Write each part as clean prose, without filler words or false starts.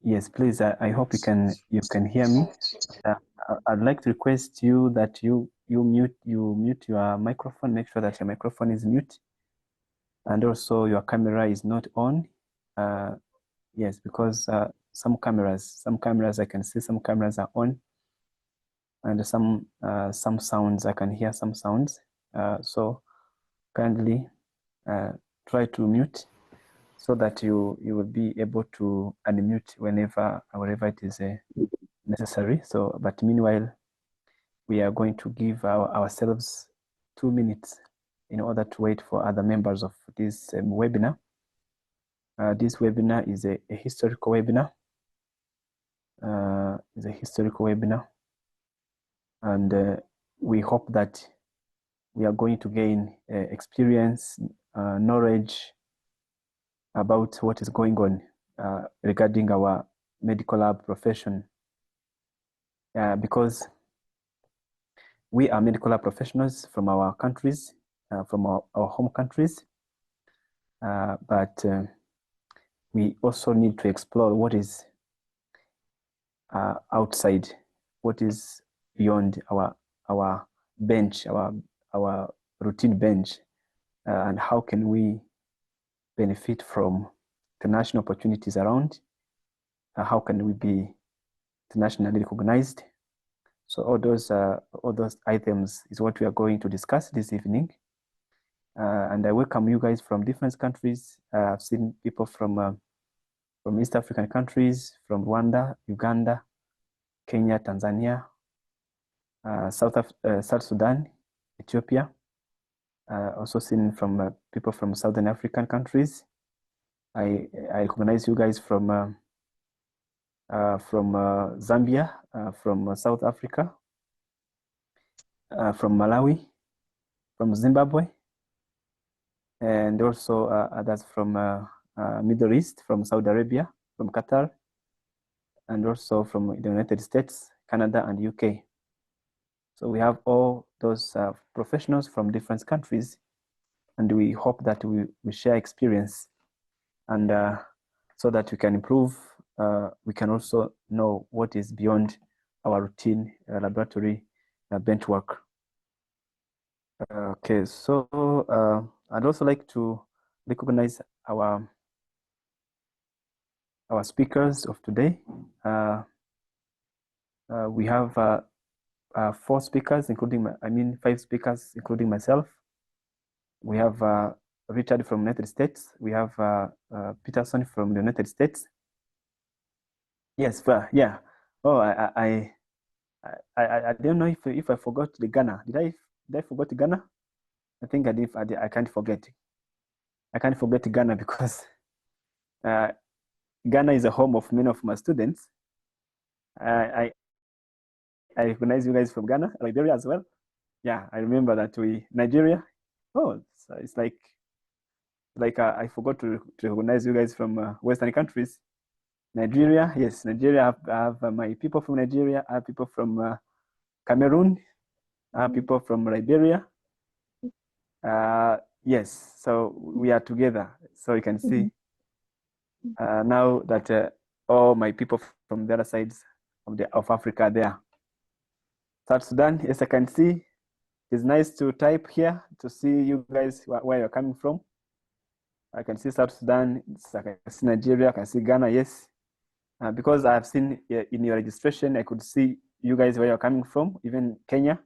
Yes, please. I hope you can hear me. I'd like to request you that you mute your microphone. Make sure that your microphone is mute, and also your camera is not on. Yes, because some cameras I can see some cameras are on, and some sounds I can hear some sounds. So kindly try to mute, so that you will be able to unmute wherever it is necessary. So, but meanwhile, we are going to give ourselves 2 minutes in order to wait for other members of this webinar. This webinar is a historical webinar. And we hope that we are going to gain experience, knowledge about what is going on regarding our medical lab profession, because we are medical lab professionals from our countries, from our home countries, but we also need to explore what is outside, what is beyond our bench, our routine bench, and how can we benefit from international opportunities around. How can we be internationally recognized? So all those items is what we are going to discuss this evening. And I welcome you guys from different countries. I've seen people from East African countries, from Rwanda, Uganda, Kenya, Tanzania, South Sudan, Ethiopia. Also seen from people from Southern African countries. I recognize you guys from Zambia, from South Africa, from Malawi, from Zimbabwe, and also others from Middle East, from Saudi Arabia, from Qatar, and also from the United States, Canada, and UK. So we have all those professionals from different countries, and we hope that we share experience, and so that we can improve. We can also know what is beyond our routine laboratory bench work. Okay, so I'd also like to recognize our speakers of today. We have 4 speakers, including 5 speakers, including myself. We have Richard from United States. We have Peterson from the United States. Yes, yeah. Oh, I don't know if I forgot the Ghana. Did I forget Ghana? I think I did. I can't forget. I can't forget Ghana because Ghana is a home of many of my students. I recognize you guys from Ghana, Liberia as well. Yeah, I remember that Nigeria. Oh, it's like I forgot to recognize you guys from Western countries. Nigeria, yes, Nigeria. I have my people from Nigeria. I have people from Cameroon. I have people from Liberia. Yes, so we are together. So you can see now that all my people from the other sides of Africa are there. South Sudan, yes, I can see. It's nice to type here to see you guys where you're coming from. I can see South Sudan, I can see Nigeria, I can see Ghana, yes. Because I've seen in your registration, I could see you guys where you're coming from, even Kenya.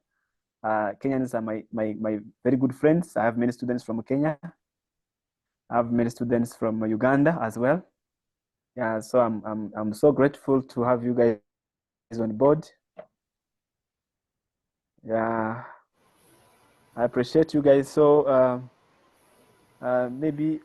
Kenyans are my very good friends. I have many students from Kenya. I have many students from Uganda as well. Yeah, so I'm so grateful to have you guys on board. Yeah, I appreciate you guys. So maybe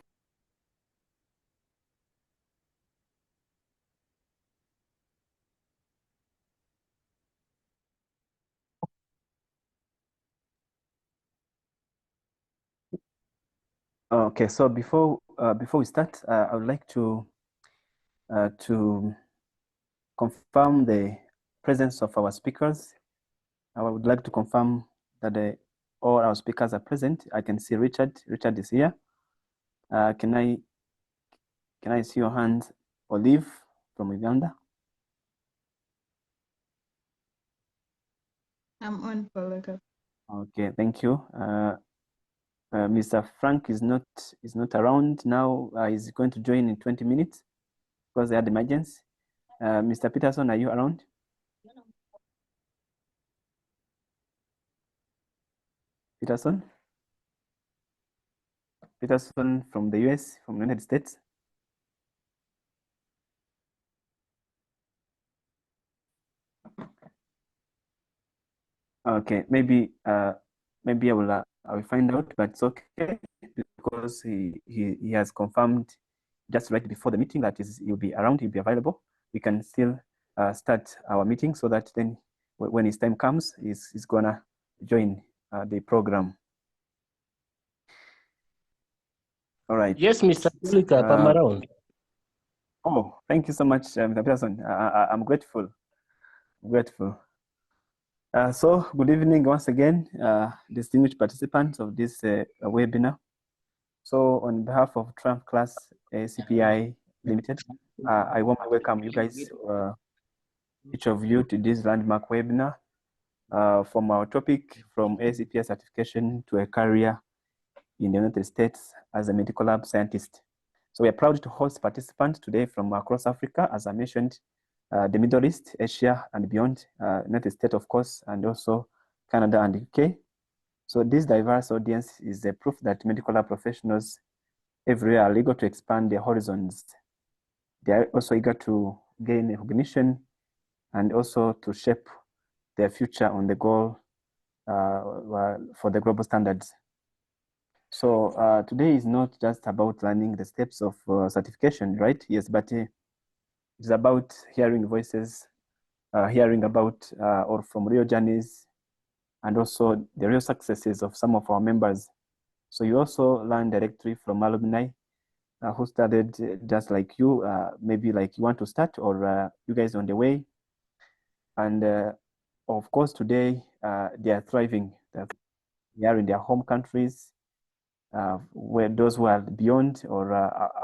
okay. So before we start, I would like to confirm the presence of our speakers. I would like to confirm that all our speakers are present. I can see Richard. Richard is here. Can I see your hand, Olive? from Uganda? I'm on, Polycarpe. Okay, thank you. Mr. Frank is not around now. He's going to join in 20 minutes because they had emergency. Mr. Peterson, are you around? Peterson? Peterson from the US, from the United States. Okay, maybe I will find out, but it's okay because he has confirmed just right before the meeting that he'll be around, he'll be available. We can still start our meeting so that then when his time comes, he's gonna join the program. All right. Yes, Mr. Polycarpe, I'm around. Oh, thank you so much, Mr. Peterson. I'm grateful. So good evening once again, distinguished participants of this webinar. So on behalf of TriumphClass ASCPi Limited, I warmly welcome you guys, each of you, to this landmark webinar from our topic, from ASCP certification to a career in the United States as a medical lab scientist. So we are proud to host participants today from across Africa, as I mentioned, the Middle East, Asia, and beyond, United States, of course, and also Canada and UK. So this diverse audience is a proof that medical lab professionals everywhere are eager to expand their horizons. They are also eager to gain recognition and also to shape their future on the goal for the global standards. So today is not just about learning the steps of certification, right? Yes, but it's about hearing voices, hearing about or from real journeys, and also the real successes of some of our members. So you also learn directly from alumni who started just like you, maybe like you want to start, or you guys on the way. And of course, today they are thriving. They are in their home countries, where those who are beyond or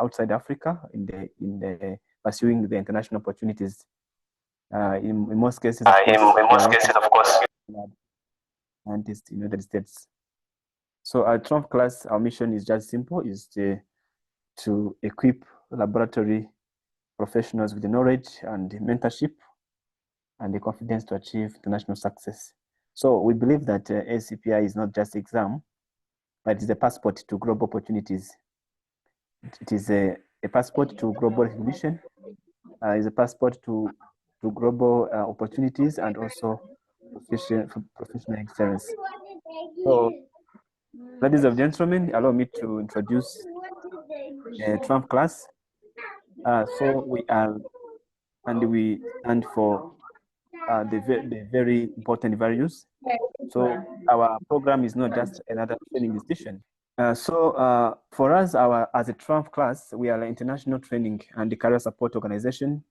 outside Africa in the pursuing the international opportunities. In most cases, of course, scientists in the United States. So at TriumphClass, our mission is just simple: is to equip laboratory professionals with the knowledge and the mentorship and the confidence to achieve international success. So we believe that ASCPi is not just exam, but it's a passport to global opportunities. It is a passport to global recognition. It's a passport to global opportunities and also professional excellence. So, ladies and gentlemen, allow me to introduce TriumphClass. So we are, and we stand for the very important values. So our program is not just another training institution. So for us, as a TriumphClass, we are an international training and career support organization.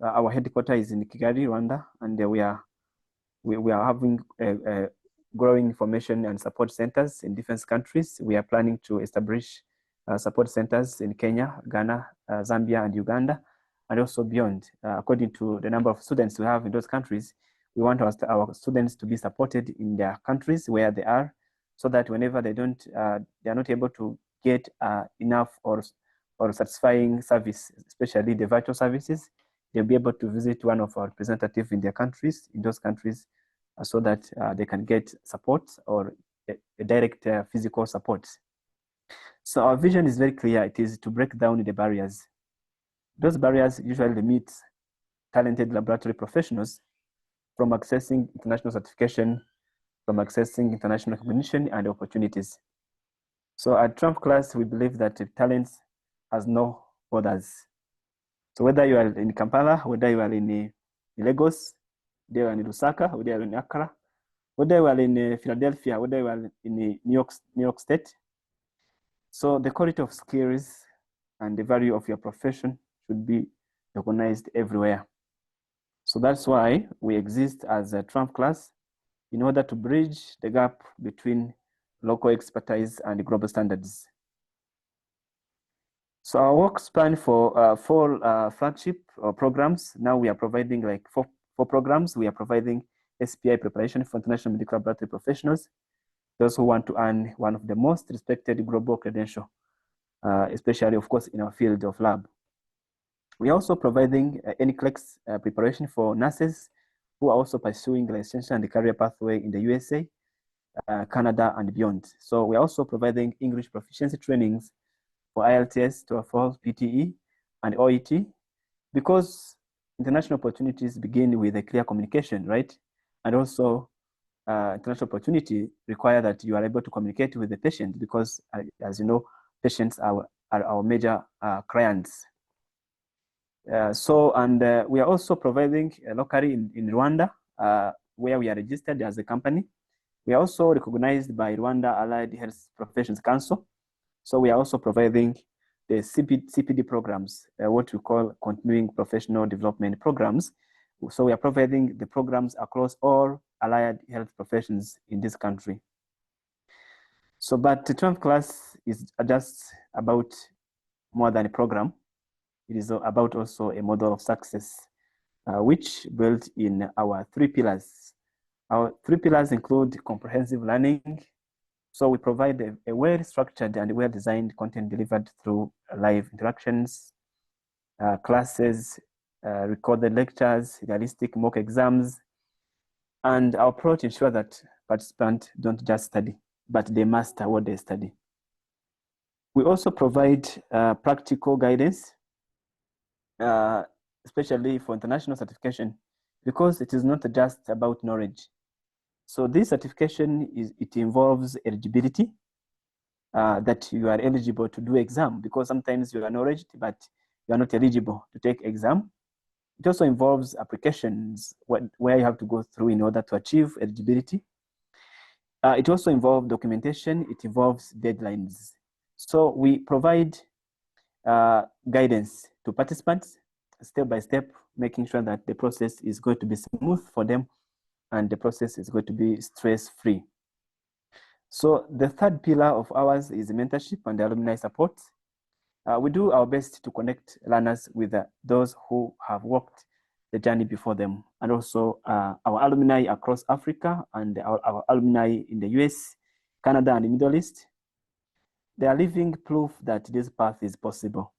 Our headquarters is in Kigali, Rwanda, and we are having growing information and support centers in different countries. We are planning to establish support centers in Kenya, Ghana, Zambia, and Uganda, and also beyond. According to the number of students we have in those countries, we want our students to be supported in their countries where they are, so that whenever they are not able to get enough or satisfying service, especially the virtual services, they'll be able to visit one of our representatives in those countries, so that they can get support or a direct physical support. So our vision is very clear. It is to break down the barriers. Those barriers usually limit talented laboratory professionals from accessing international certification, from accessing international recognition and opportunities. So at TriumphClass, we believe that talent has no borders. So whether you are in Kampala, whether you are in Lagos, whether you are in Lusaka, whether you are in Accra, whether you are in Philadelphia, whether you are in New York State. So the quality of skills and the value of your profession should be recognized everywhere. So that's why we exist as a TriumphClass, in order to bridge the gap between local expertise and global standards. So our work span for four flagship programs. Now we are providing like four programs. We are providing ASCPi preparation for international medical laboratory professionals, those who want to earn one of the most respected global credential, especially of course in our field of lab. We are also providing NCLEX preparation for nurses who are also pursuing licensure and career pathway in the USA, Canada, and beyond. So we are also providing English proficiency trainings for IELTS, TOEFL, PTE, and OET, because international opportunities begin with a clear communication, right? And also international opportunity require that you are able to communicate with the patient, because as you know, patients are our major clients. We are also providing locally in Rwanda, where we are registered as a company. We are also recognized by Rwanda Allied Health Professions Council. So we are also providing the CPD programs, what we call continuing professional development programs. So we are providing the programs across all allied health professions in this country. So, but the TriumphClass is just about more than a program. It is about also a model of success, which built in our 3 pillars. Our 3 pillars include comprehensive learning. So we provide a well-structured and well-designed content delivered through live interactions, classes, recorded lectures, realistic mock exams, and our approach ensures that participants don't just study, but they master what they study. We also provide practical guidance, especially for international certification, because it is not just about knowledge. So this certification it involves eligibility, that you are eligible to do exam, because sometimes you are knowledge, but you are not eligible to take exam. It also involves applications where you have to go through in order to achieve eligibility. It also involves documentation. It involves deadlines. So we provide guidance to participants step by step, making sure that the process is going to be smooth for them and the process is going to be stress-free. So the third pillar of ours is mentorship and alumni support. We do our best to connect learners with those who have walked the journey before them, and also our alumni across Africa and our alumni in the US, Canada, and the Middle East. They are living proof that this path is possible.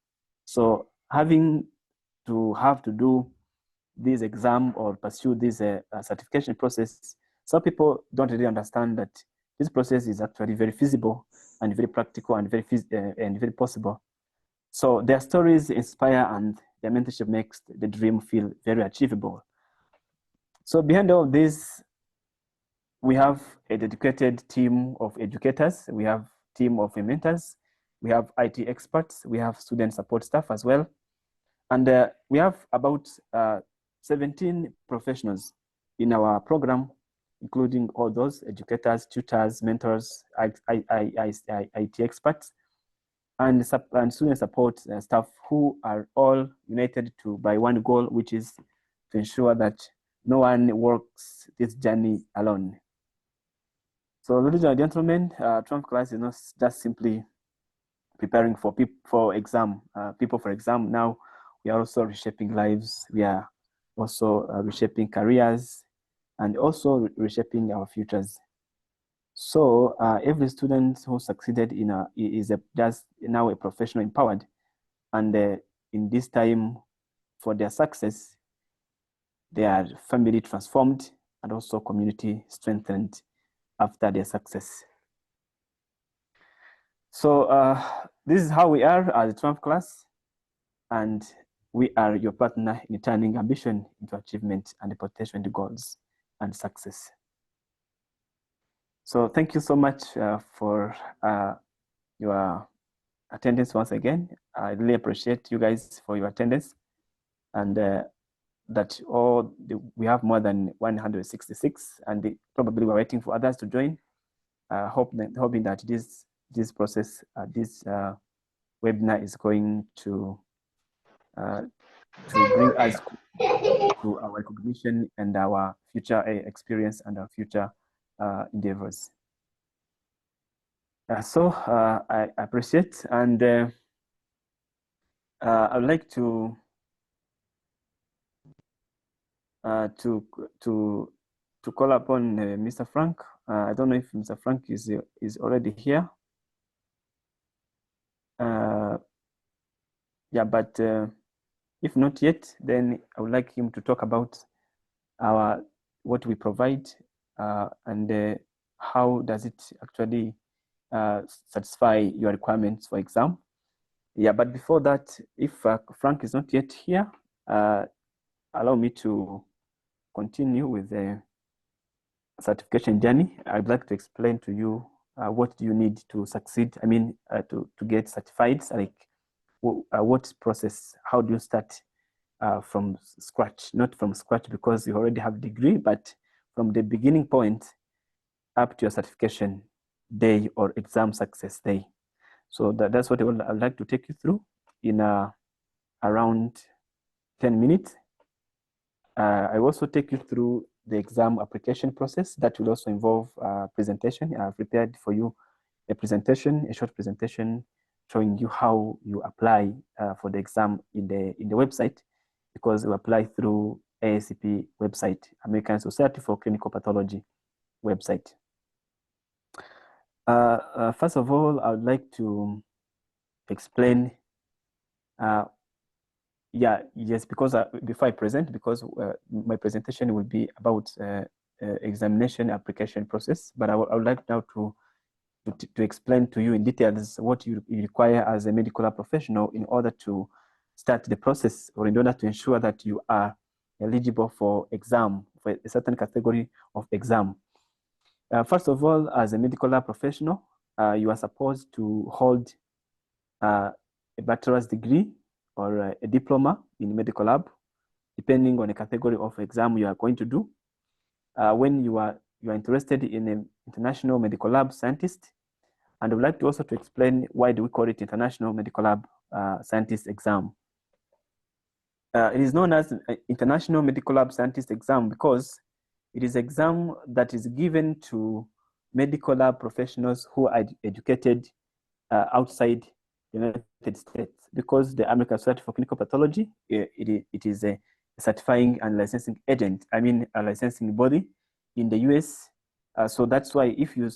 So having to do this exam or pursue this certification process, some people don't really understand that this process is actually very feasible and very practical and very possible. So their stories inspire and their mentorship makes the dream feel very achievable. So behind all this, we have a dedicated team of educators. We have a team of mentors. We have IT experts. We have student support staff as well. And we have about 17 professionals in our program, including all those educators, tutors, mentors, IT experts, and student support staff, who are all united by one goal, which is to ensure that no one works this journey alone. So, ladies and gentlemen, TriumphClass is not just simply preparing for people for exam. Now we are also reshaping lives. We are also reshaping careers and also reshaping our futures. So every student who succeeded is just now a professional empowered, and in this time for their success, they are family transformed and also community strengthened after their success. So this is how we are as a TriumphClass, and we are your partner in turning ambition into achievement and potential into goals and success. So thank you so much for your attendance once again. I really appreciate you guys for your attendance, and that we have more than 166, and probably we're waiting for others to join. Hoping that this process, this webinar is going to bring us to our recognition and our future experience and our future endeavors. So I appreciate, and I'd like to call upon Mr. Frank. I don't know if Mr. Frank is already here. Yeah, but if not yet, then I would like him to talk about what we provide and how does it actually satisfy your requirements for exam. Yeah, but before that, if Frank is not yet here, allow me to continue with the certification journey. I'd like to explain to you what do you need to succeed. I mean, to get certified, like what process, how do you start from scratch? Not from scratch because you already have a degree, but from the beginning point up to your certification day or exam success day. So that's what I'd like to take you through in around 10 minutes. I also take you through the exam application process that will also involve presentation. I've prepared for you a presentation, a short presentation showing you how you apply for the exam in the website, because you apply through ASCP website, American Society for Clinical Pathology website. First of all, I would like to explain because before I present, because my presentation will be about examination application process, but I would like now to explain to you in details what you require as a medical professional in order to start the process, or in order to ensure that you are eligible for exam, for a certain category of exam. First of all, as a medical professional, you are supposed to hold a bachelor's degree or a diploma in medical lab, depending on the category of exam you are going to do. When you are interested in an international medical lab scientist, and I would like to also to explain why do we call it international medical lab scientist exam. It is known as international medical lab scientist exam because it is an exam that is given to medical lab professionals who are educated outside the United States, because the American Society for Clinical Pathology, it is a certifying and licensing agent, I mean a licensing body in the US. So that's why if you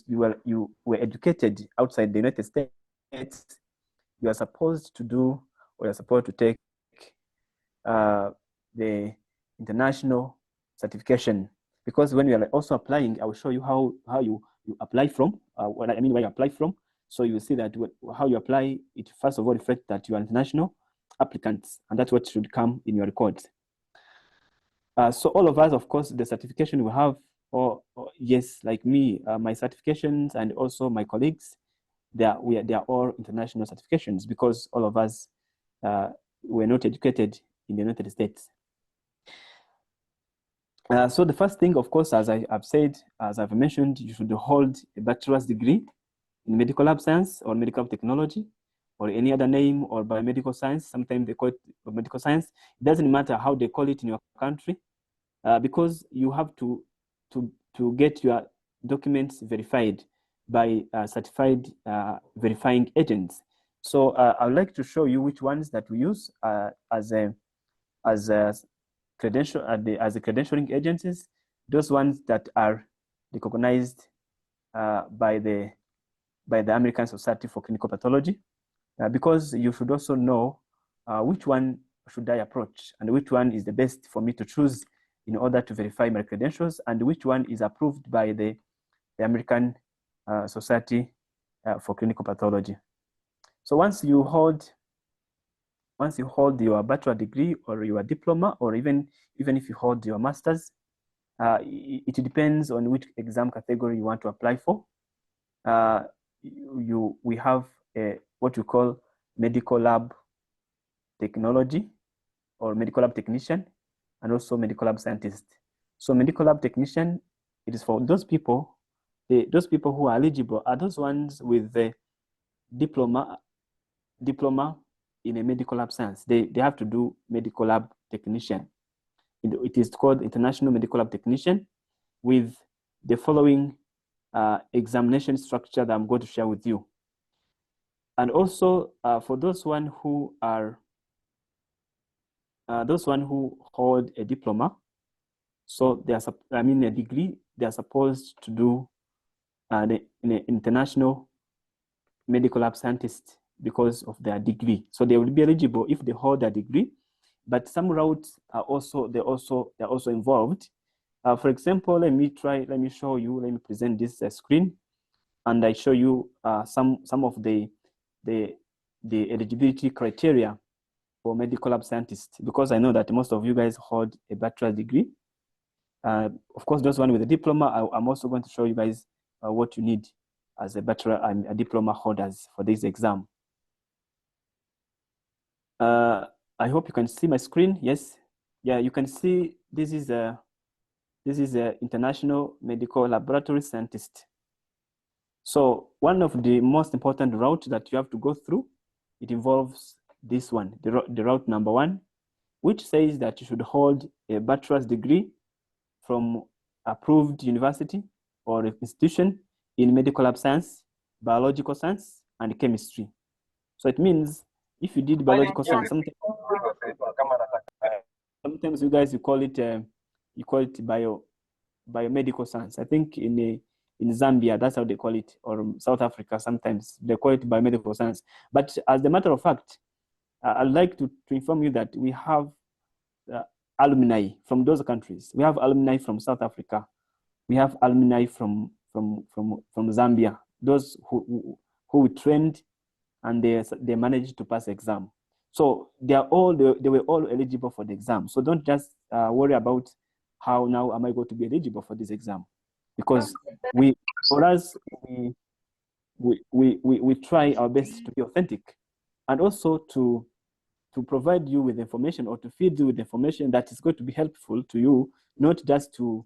were educated outside the United States, you are supposed to do, or you're supposed to take the international certification. Because when you are also applying, I will show you how you apply from, what I mean where you apply from. So you will see that how you apply, it first of all reflects that you are international applicants, and that's what should come in your records. So all of us, of course, the certification we have, or yes, like me, my certifications and also my colleagues, they are all international certifications, because all of us were not educated in the United States. So the first thing, of course, as I've said, as I've mentioned, you should hold a bachelor's degree in medical lab science or medical technology, or any other name, or biomedical science. Sometimes they call it medical science. It doesn't matter how they call it in your country, because you have to get your documents verified by certified verifying agents. So I would like to show you which ones that we use as a credential as the credentialing agencies, those ones that are recognized by the American Society for Clinical Pathology, because you should also know which one should I approach and which one is the best for me to choose in order to verify my credentials, and which one is approved by the American Society for Clinical Pathology. So once you hold your bachelor degree or your diploma, or even if you hold your master's, it depends on which exam category you want to apply for. We have what we call medical lab technology, or medical lab technician, and also medical lab scientist. So medical lab technician, it is for those people who are eligible are those ones with the diploma in a medical lab science. They have to do medical lab technician. It is called international medical lab technician, with the following examination structure that I'm going to share with you. And also for those one who are those one who hold a diploma, so they are, I mean a degree, they are supposed to do the international medical lab scientist because of their degree. So they will be eligible if they hold a degree, but some routes are also, they're also involved. For example, let me show you, let me present this screen, and I show you some of the eligibility criteria for medical lab scientists, because I know that most of you guys hold a bachelor's degree. Of course, those one with a diploma, I'm also going to show you guys what you need as a bachelor and a diploma holders for this exam. I hope you can see my screen. Yes, yeah, you can see this is a international medical laboratory scientist. So one of the most important routes that you have to go through, it involves this one, the route number 1, which says that you should hold a bachelor's degree from approved university or institution in medical lab science, biological science, and chemistry. So it means if you did biological science, sometimes you guys, you call it biomedical science. I think in Zambia, that's how they call it, or South Africa, sometimes they call it biomedical science. But as a matter of fact, I'd like to inform you that we have alumni from those countries. We have alumni from South Africa. We have alumni from Zambia. Those who we trained and they managed to pass the exam. So they were all eligible for the exam. So don't just worry about how now am I going to be eligible for this exam, because we try our best to be authentic, and also to provide you with information, or to feed you with information that is going to be helpful to you, not just to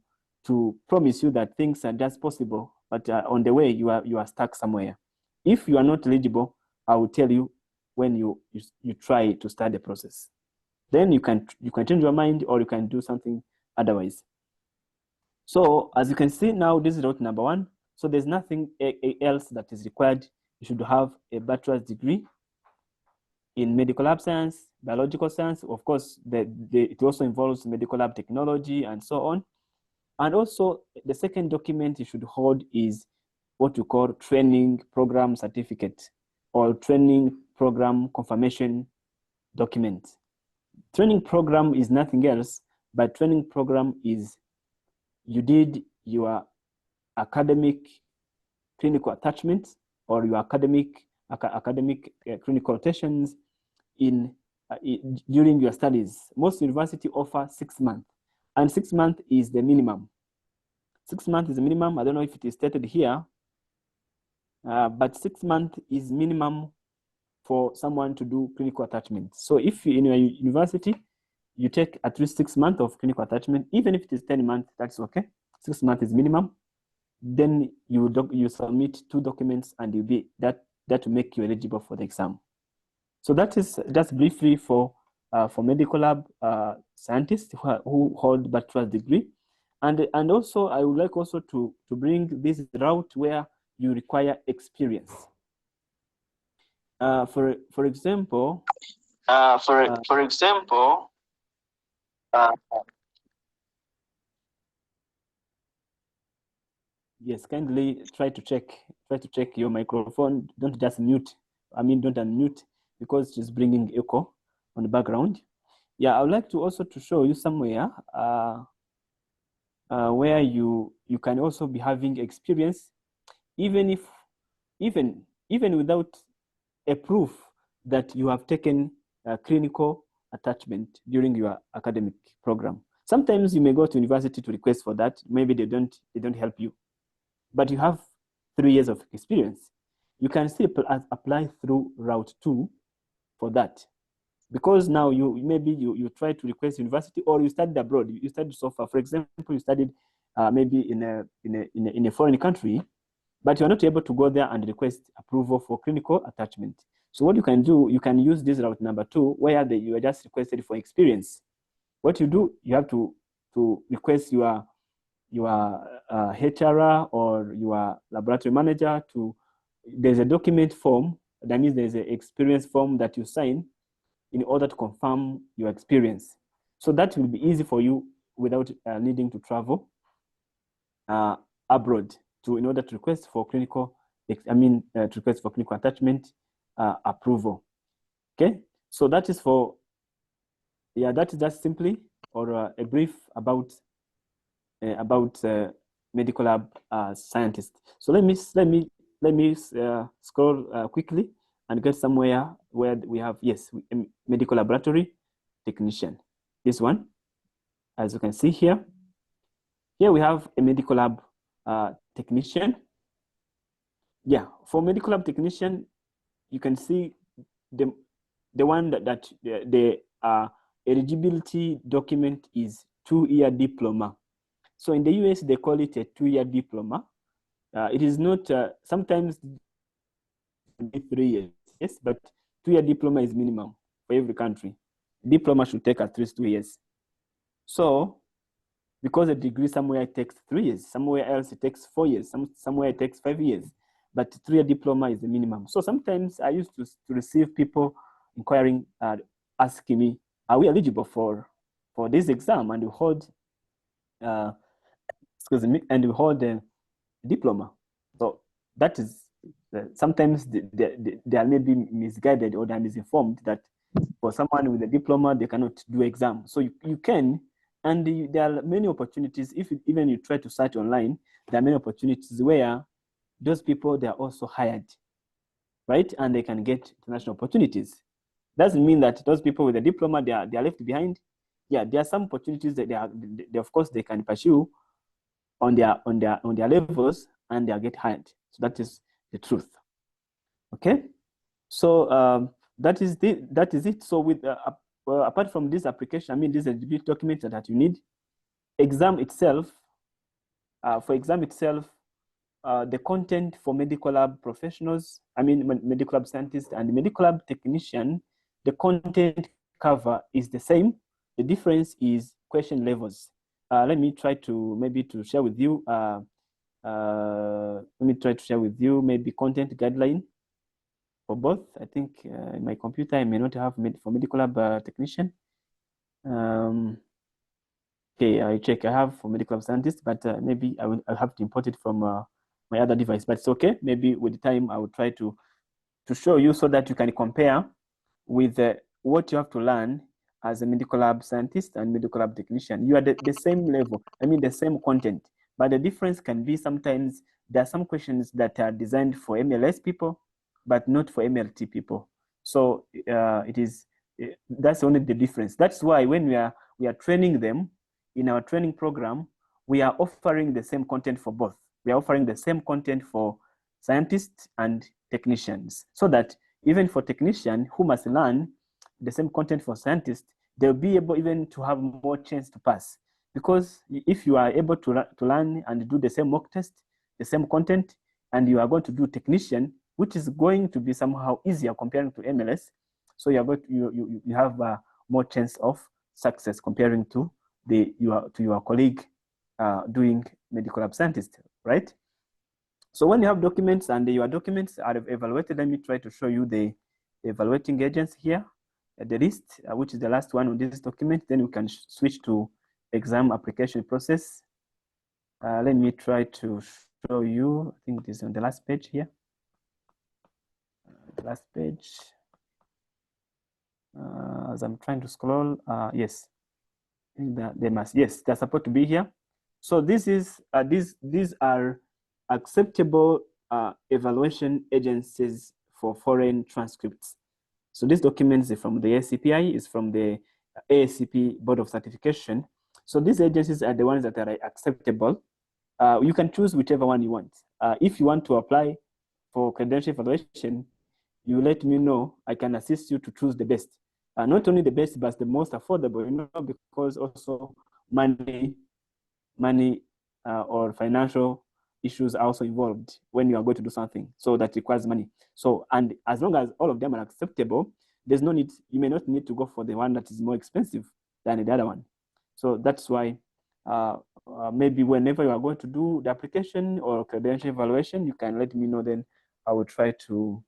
promise you that things are just possible, but on the way you are stuck somewhere. If you are not eligible, I will tell you when you try to start the process. Then you can change your mind, or you can do something otherwise. So as you can see now, this is route number 1. So there's nothing else that is required. You should have a bachelor's degree in medical lab science, biological science. Of course, it also involves medical lab technology and so on. And also, the second document you should hold is what you call training program certificate, or training program confirmation document. Training program is nothing else, but training program is you did your academic clinical attachment, or your academic clinical rotations during your studies. Most universities offer 6 months, and 6 months is the minimum. 6 months is the minimum. I don't know if it is stated here, but 6 months is minimum for someone to do clinical attachment. So if in your university, you take at least 6 months of clinical attachment, even if it is 10 months, that's okay. 6 months is minimum. Then you submit 2 documents, and you'll be that will make you eligible for the exam. So that is just briefly for medical lab scientists who hold bachelor's degree. And also, I would like also to bring this route where you require experience. For example, yes, kindly try to check your microphone. Don't just mute. I mean, don't unmute, because it's bringing echo on the background. Yeah, I would like to also to show you somewhere where you can also be having experience, even without a proof that you have taken a clinical attachment during your academic program. Sometimes you may go to university to request for that. Maybe they don't help you, but you have 3 years of experience. You can still apply through route 2 for that, because now maybe you try to request university, or you studied abroad. You studied so far. For example, you studied maybe in a foreign country, but you're not able to go there and request approval for clinical attachment. So what you can do, you can use this route number 2, where you are just requested for experience. What you do, you have to request your HRR or your laboratory manager there's a document form. That means there's an experience form that you sign. in order to confirm your experience. So that will be easy for you without needing to travel abroad in order to request for clinical, to request for clinical attachment approval. Okay, so that is for, that is just simply or a brief about medical lab scientist. So let me scroll quickly and get somewhere where we have, yes, medical laboratory technician. This one, as you can see here. Here we have a medical lab technician. Yeah, for medical lab technician, you can see the one that the eligibility document is 2-year diploma. So in the US, they call it a 2-year diploma. It is not, sometimes 3 years, yes, but 2-year diploma is minimum for every country. Diploma should take at least 2 years. So because a degree somewhere it takes 3 years, somewhere else it takes 4 years, somewhere it takes 5 years, but 3-year diploma is the minimum. So sometimes I used to receive people inquiring, asking me, are we eligible for this exam? And we hold, excuse me, and we hold a diploma. So that is, sometimes they are maybe misguided or they are misinformed that for someone with a diploma, they cannot do exam. So you can, and there are many opportunities. If even you try to search online, there are many opportunities where those people, they are also hired, right? And they can get international opportunities. Doesn't mean that those people with a diploma, they are left behind. Yeah, there are some opportunities that they of course, they can pursue on their levels, and they'll get hired. So that is the truth. Okay, so that is it. So with apart from this application, this eligibility document that you need, exam itself. For exam itself, the content for medical lab professionals, medical lab scientists and medical lab technician, the content cover is the same. The difference is question levels. Let me try to share with you. Let me try to share with you maybe content guideline for both. I think in my computer I may not have for medical lab technician. Okay, I check. I have for medical lab scientist, but maybe I'll have to import it from my other device. But it's okay. Maybe with the time I will try to show you so that you can compare with what you have to learn as a medical lab scientist and medical lab technician. You are the same level, the same content, but the difference can be sometimes there are some questions that are designed for MLS people, but not for MLT people. So that's only the difference. That's why when we are training them in our training program, we are offering the same content for both. We are offering the same content for scientists and technicians, so that even for technician who must learn the same content for scientists, they'll be able even to have more chance to pass. Because if you are able to learn and do the same mock test, the same content, and you are going to do technician, which is going to be somehow easier comparing to MLS, so you have more chance of success comparing to your colleague doing medical lab scientist, right? So when you have documents and your documents are evaluated, let me try to show you the evaluating agents here, the list, which is the last one on this document. Then we can switch to exam application process. Let me try to show you. I think this is on the last page here. The last page. As I'm trying to scroll, yes, yes, they're supposed to be here. So this is these are acceptable evaluation agencies for foreign transcripts. So these documents are from the ASCPi, is from the ASCP Board of Certification. So these agencies are the ones that are acceptable. You can choose whichever one you want. If you want to apply for credential evaluation, you let me know. I can assist you to choose the best. Not only the best, but the most affordable, because also money or financial issues are also involved when you are going to do something. So that requires money. So, and as long as all of them are acceptable, there's no need, you may not need to go for the one that is more expensive than the other one. So that's why maybe whenever you are going to do the application or credential evaluation, you can let me know, then I will try to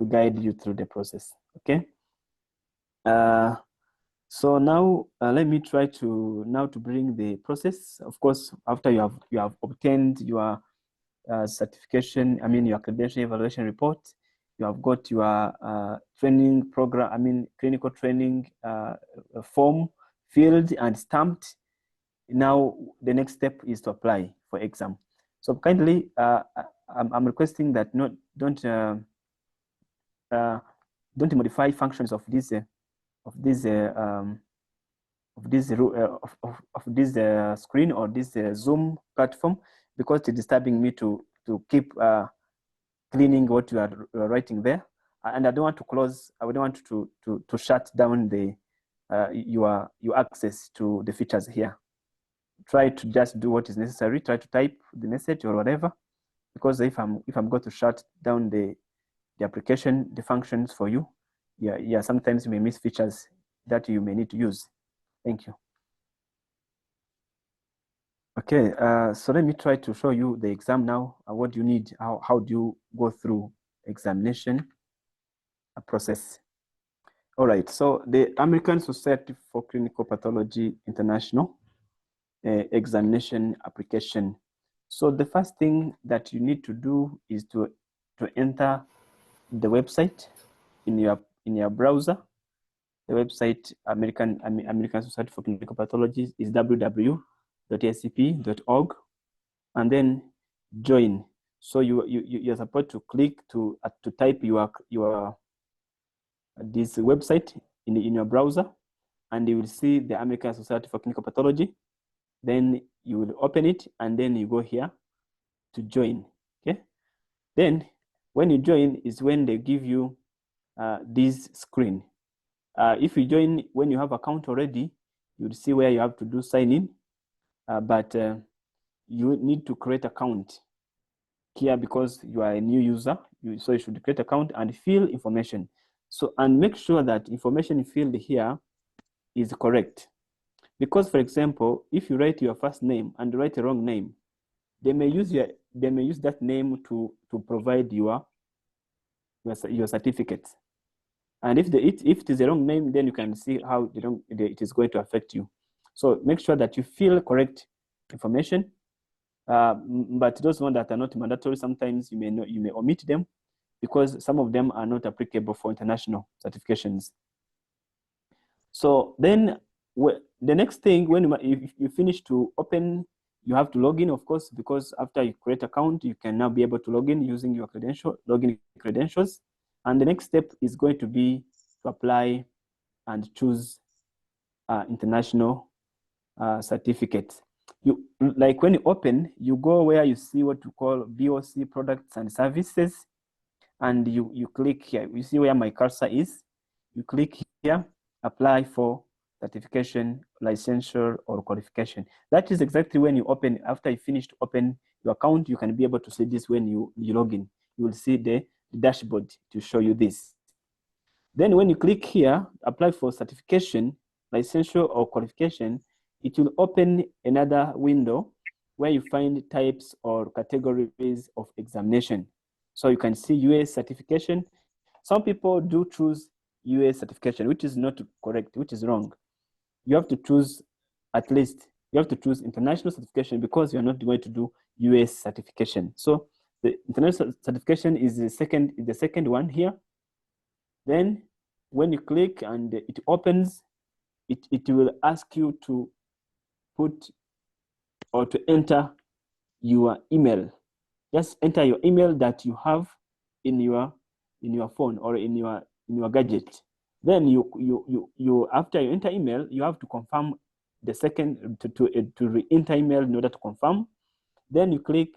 guide you through the process, okay? So now let me try to bring the process. Of course, after you have obtained your certification, I mean your credential evaluation report, you have got your training program, I mean clinical training form filled and stamped. Now the next step is to apply for exam. So kindly, I'm requesting that don't modify functions of this screen or this Zoom platform, because it's disturbing me to keep cleaning what you are writing there, and I don't want to close. I don't want to shut down the your access to the features here. Try to just do what is necessary. Try to type the message or whatever, because if I'm going to shut down the application, the functions for you, sometimes you may miss features that you may need to use. Thank you. Okay, so let me try to show you the exam now. What do you need? How do you go through examination process? All right, so the American Society for Clinical Pathology International examination application. So the first thing that you need to do is to enter the website in your browser. The website American Society for Clinical Pathology is www.ascp.org, and then join. So you're supposed to click to type your this website in your browser, and you will see the American Society for Clinical Pathology. Then you will open it, and then you go here to join. Okay. Then when you join is when they give you this screen. If you join when you have account already, you will see where you have to do sign in, but you need to create account here because you are a new user. So you should create account and fill information. So, and make sure that information filled here is correct. Because, for example, if you write your first name and write a wrong name, they may use that name to provide your certificate. And if it is a wrong name, then you can see how it is going to affect you. So make sure that you fill correct information. But those ones that are not mandatory, sometimes you may omit them because some of them are not applicable for international certifications. So then the next thing, if you finish to open, you have to log in, of course, because after you create account, you can now be able to log in using your login credentials. And the next step is going to be to apply and choose international certificate. Like when you open, you go where you see what you call VOC products and services, and you click here. You see where my cursor is. You click here, apply for certification, licensure, or qualification. That is exactly when you open. After you finish to open your account, you can be able to see this when you log in. You will see the dashboard to show you this. Then when you click here, apply for certification, licensure, or qualification, it will open another window where you find types or categories of examination. So you can see US certification. Some people do choose US certification, which is not correct, which is wrong. You have to choose you have to choose international certification because you're not going to do US certification. So the international certification is the second one here. Then when you click and it opens, it will ask you to put or to enter your email. Just enter your email that you have in your phone or in your gadget. Then you after you enter email, you have to confirm the second to re-enter email in order to confirm. Then you click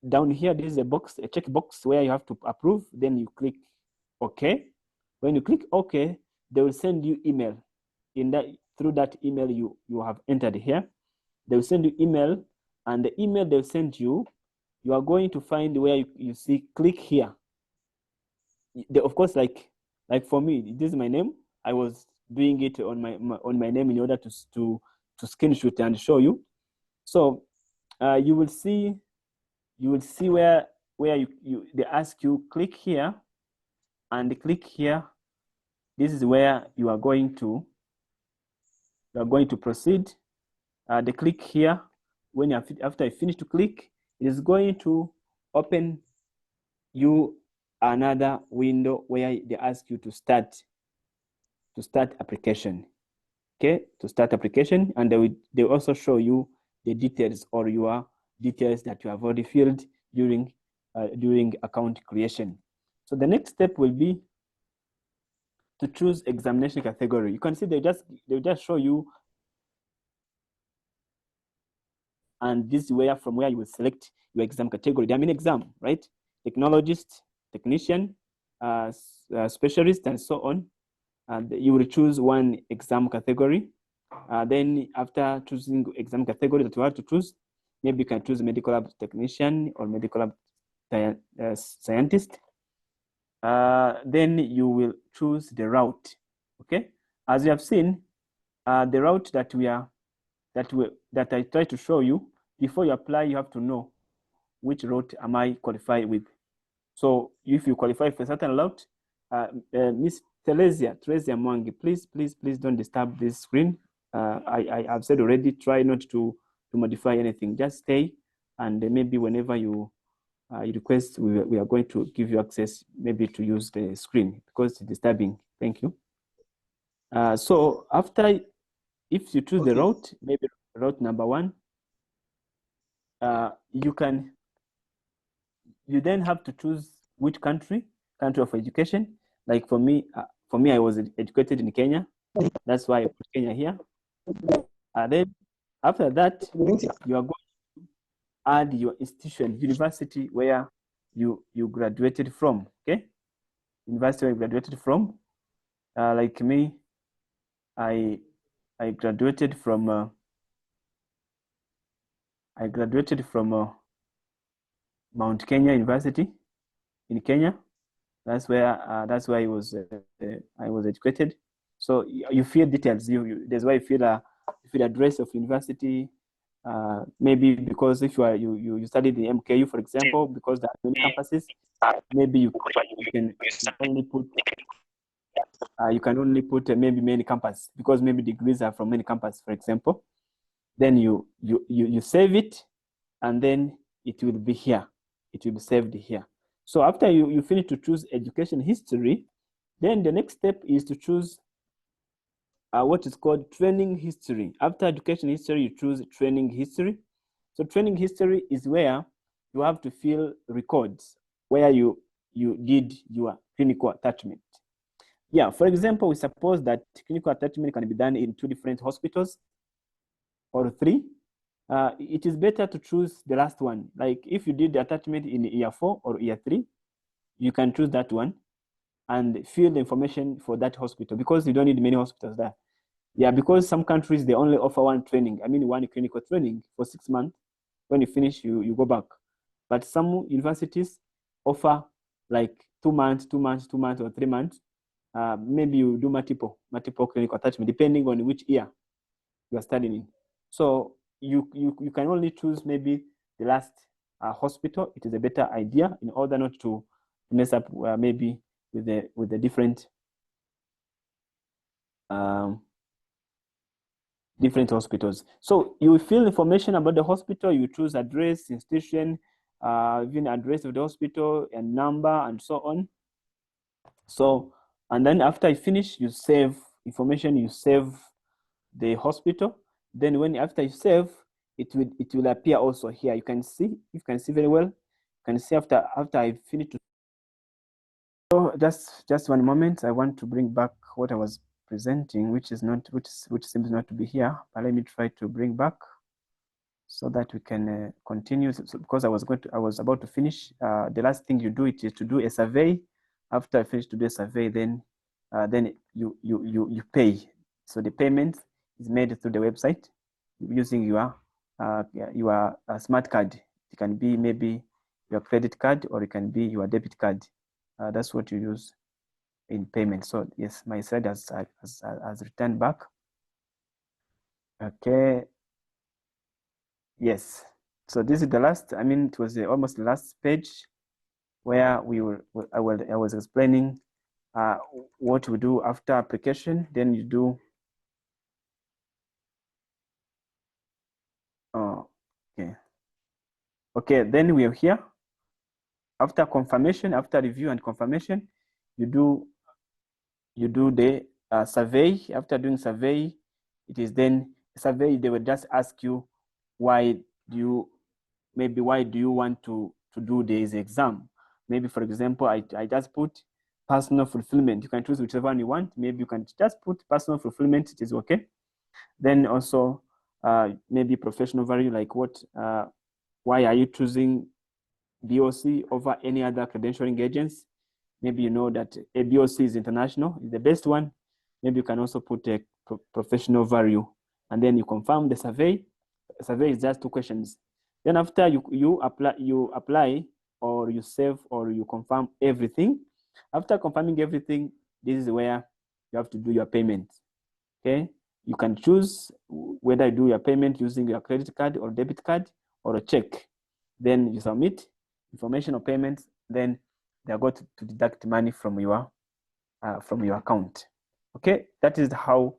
down here. This is a checkbox where you have to approve. Then you click OK. When you click OK, they will send you email. Through that email you have entered here, they will send you email, and the email they'll send you, you are going to find where you see click here. Of course, like for me, this is my name. I was doing it on my name in order to screenshot and show you. So you will see where they ask you click here and click here this is where you are going to proceed. The click here, when after I finish to click, it is going to open you another window where they ask you to start application. Okay, to start application, and they also show you the details or your details that you have already filled during account creation. So the next step will be to choose examination category. You can see they just show you, and this is from where you will select your exam category. There are many exams, right? Technologist, technician, specialist, and so on. And you will choose one exam category. Then after choosing exam category that you have to choose, maybe you can choose medical lab technician or medical lab scientist. Then you will choose the route. Okay, as you have seen, the route that I try to show you, before you apply, you have to know which route am I qualified with. So if you qualify for a certain route, Miss Theresia Mwangi, please don't disturb this screen. I have said already, try not to modify anything. Just stay, and maybe whenever you request, we are going to give you access maybe to use the screen because it's disturbing. Thank you. So after, if you choose the route, maybe route number 1, you then have to choose which country of education. Like for me, I was educated in Kenya. That's why I put Kenya here. Then after that, you are going to add your institution, university where you graduated from. Okay, university where you graduated from. Like me, I graduated from Mount Kenya University in Kenya. That's where I was educated. So you fill details. That's why you fill the address of university. Maybe because if you studied the MKU, for example, because there are many campuses, maybe you can only put maybe many campus, because maybe degrees are from many campus, for example. Then you save it, and then it will be here. It will be saved here. So after you finish to choose education history, then the next step is to choose what is called training history. After education history, you choose training history. So training history is where you have to fill records where you did your clinical attachment. Yeah, for example, we suppose that clinical attachment can be done in 2 different hospitals or 3. It is better to choose the last one. Like if you did the attachment in year 4 or year 3, you can choose that one and fill the information for that hospital, because you don't need many hospitals there. Yeah, because some countries, they only offer one training. I mean, one clinical training for 6 months. When you finish, you go back. But some universities offer like 2 months, 2 months, 2 months, or 3 months. Maybe you do multiple clinical attachment, depending on which year you are studying in. So you can only choose maybe the last hospital. It is a better idea in order not to mess up maybe with the different different hospitals. So you will fill information about the hospital. You choose address, institution, even address of the hospital and number and so on. So, and then after you finish, you save information. You save the hospital. Then after you save, it will appear also here. You can see very well. You can see after I finish. So just one moment. I want to bring back what I was presenting, which seems not to be here. But let me try to bring back so that we can continue. So because I was about to finish. The last thing you do is to do a survey. After I finish to do a survey, then you pay. So the payment is made through the website using your smart card. It can be maybe your credit card, or it can be your debit card. That's what you use in payment. So yes, my slide has returned back. Okay. Yes. So this is the last. I mean, it was almost the last page where I was explaining what we do after application, then you do okay, then we are here. After confirmation, after review and confirmation, you do the survey. After doing survey, it is then survey, they will just ask you why do you want to do this exam. Maybe, for example, I just put personal fulfillment. You can choose whichever one you want. Maybe you can just put personal fulfillment, it is okay. Then also maybe professional value, like what why are you choosing BOC over any other credentialing agents? Maybe you know that a BOC is international, is the best one. Maybe you can also put a professional value, and then you confirm the survey. The survey is just 2 questions. Then after you apply or you save or you confirm everything. After confirming everything, this is where you have to do your payment. Okay, you can choose whether you do your payment using your credit card or debit card or a check. Then you submit information of payment, then they are going to deduct money from your account. Okay, that is how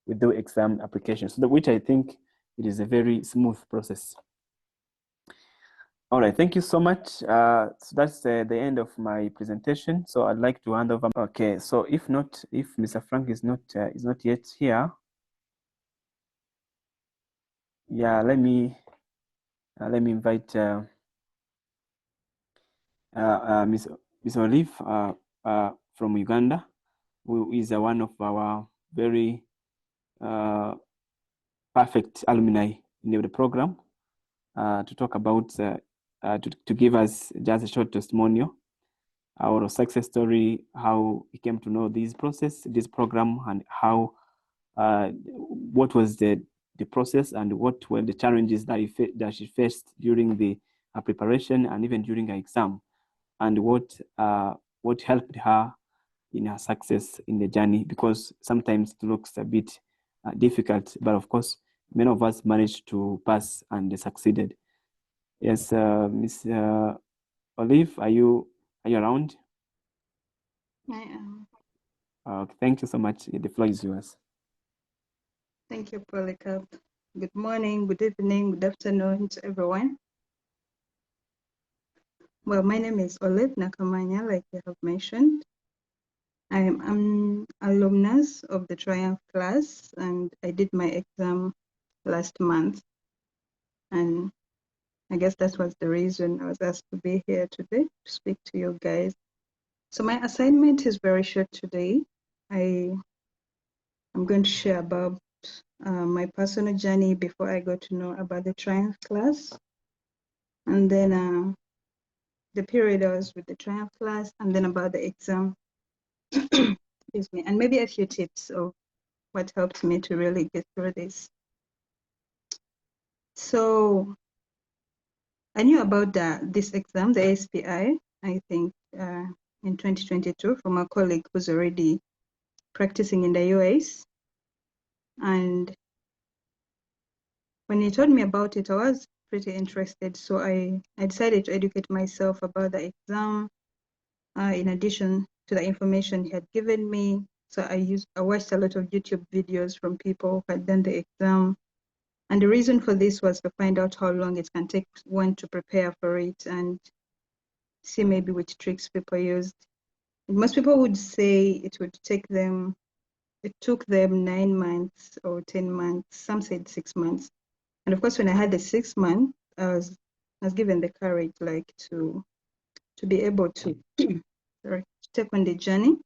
we do exam applications, so which I think it is a very smooth process. All right, thank you so much. So that's the end of my presentation. So I'd like to hand over. Okay, so if Mr. Frank is not yet here, yeah, let me invite Miss Olive from Uganda, who is one of our very perfect alumni in the program, to talk about to give us just a short testimonial, our success story, how he came to know this program, and how what was the process and what were the challenges that she faced during the preparation and even during her exam, and what helped her in her success in the journey, because sometimes it looks a bit difficult, but of course many of us managed to pass and succeeded. Yes, Miss Olive, are you around? I am. Thank you so much. The floor is yours. Thank you, Polycarpe. Good morning, good evening, good afternoon to everyone. Well, my name is Olive Nakamanya, like you have mentioned. I am an alumnus of the TriumphClass, and I did my exam last month. And I guess that was the reason I was asked to be here today to speak to you guys. So my assignment is very short today. I'm going to share about my personal journey before I got to know about the TriumphClass, and then the period I was with the TriumphClass, and then about the exam. Excuse me, and maybe a few tips of what helped me to really get through this. So I knew about this exam, the ASCPi, I think in 2022 from a colleague who's already practicing in the US. And when he told me about it, I was pretty interested. So I decided to educate myself about the exam, in addition to the information he had given me. So I watched a lot of YouTube videos from people who had done the exam. And the reason for this was to find out how long it can take one to prepare for it and see maybe which tricks people used. And most people would say it took them 9 months or 10 months. Some said 6 months. And of course, when I had the 6 months, I was given the courage to be able to take on the journey.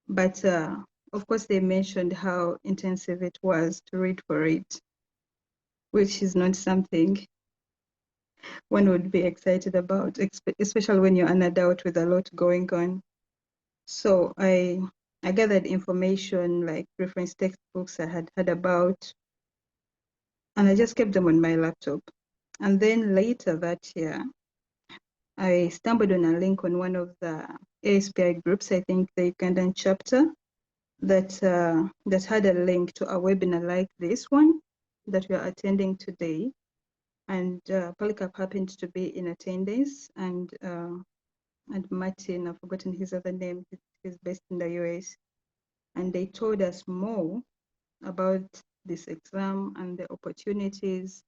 But of course, they mentioned how intensive it was to read for it, which is not something one would be excited about, especially when you're an adult with a lot going on. So I gathered information like reference textbooks I had heard about, and I just kept them on my laptop. And then later that year, I stumbled on a link on one of the ASCPi groups, I think the Ugandan chapter, that had a link to a webinar like this one that we are attending today. And Polycarpe happened to be in attendance, and Martin, I've forgotten his other name, is based in the US, and they told us more about this exam and the opportunities.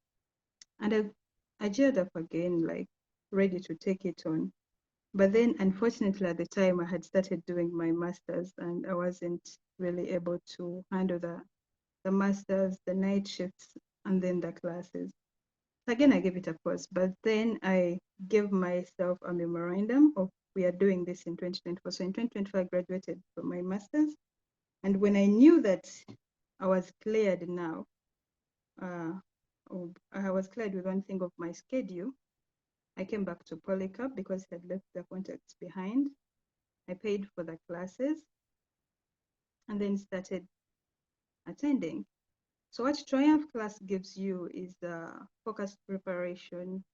And I geared up again, like ready to take it on. But then, unfortunately, at the time, I had started doing my master's, and I wasn't really able to handle the master's, the night shifts, and then the classes. Again, I gave it a pause, but then I gave myself a memorandum of we are doing this in 2024. So in 2024, I graduated from my master's. And when I knew that I was cleared now, I was cleared with one thing of my schedule, I came back to Polycarpe because I had left the contacts behind. I paid for the classes and then started attending. So what TriumphClass gives you is focused preparation.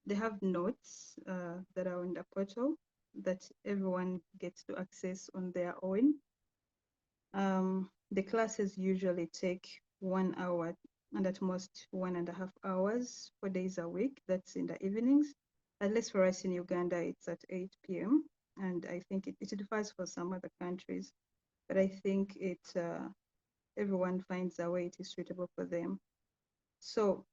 They have notes that are on the portal that everyone gets to access on their own. The classes usually take 1 hour and at most 1.5 hours, 4 days a week. That's in the evenings. At least for us in Uganda, it's at 8 p.m. And I think it differs for some other countries, but I think everyone finds a way it is suitable for them. So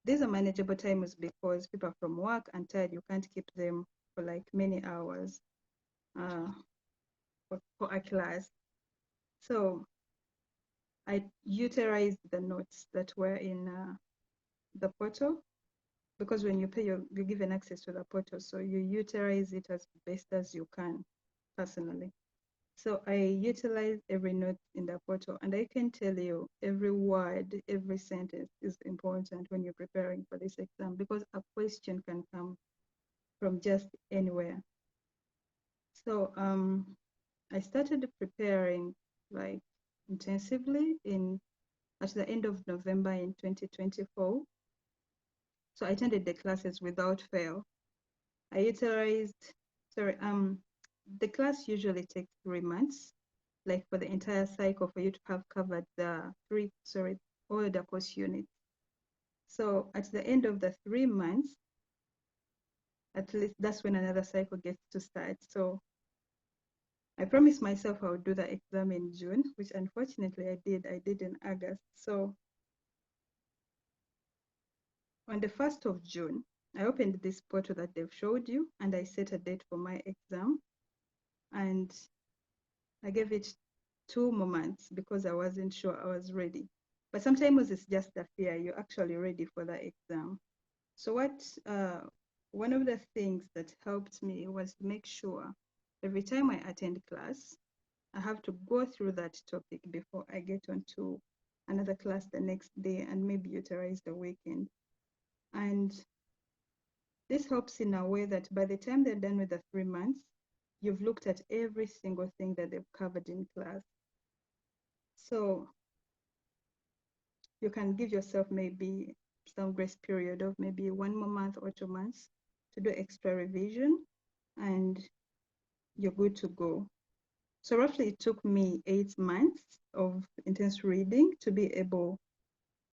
these are manageable times because people are from work and tired. You can't keep them for like many hours for a class. So I utilized the notes that were in the portal, because when you pay, you're given access to the portal. So you utilize it as best as you can personally. So I utilize every note in the portal, and I can tell you every word, every sentence is important when you're preparing for this exam, because a question can come from just anywhere. So I started preparing like intensively at the end of November in 2024. So I attended the classes without fail. I utilized, the class usually takes 3 months, like for the entire cycle, for you to have covered all the course units. So at the end of the 3 months, at least that's when another cycle gets to start. So I promised myself I would do the exam in June, which unfortunately I did. I did in August. So on the 1st of June, I opened this portal that they've showed you, and I set a date for my exam. And I gave it 2 more months because I wasn't sure I was ready. But sometimes it's just a fear. You're actually ready for the exam. So one of the things that helped me was to make sure every time I attend class, I have to go through that topic before I get onto another class the next day and maybe utilize the weekend. And this helps in a way that by the time they're done with the 3 months, you've looked at every single thing that they've covered in class. So you can give yourself maybe some grace period of maybe 1 more month or 2 months to do extra revision, and you're good to go. So roughly it took me 8 months of intense reading to be able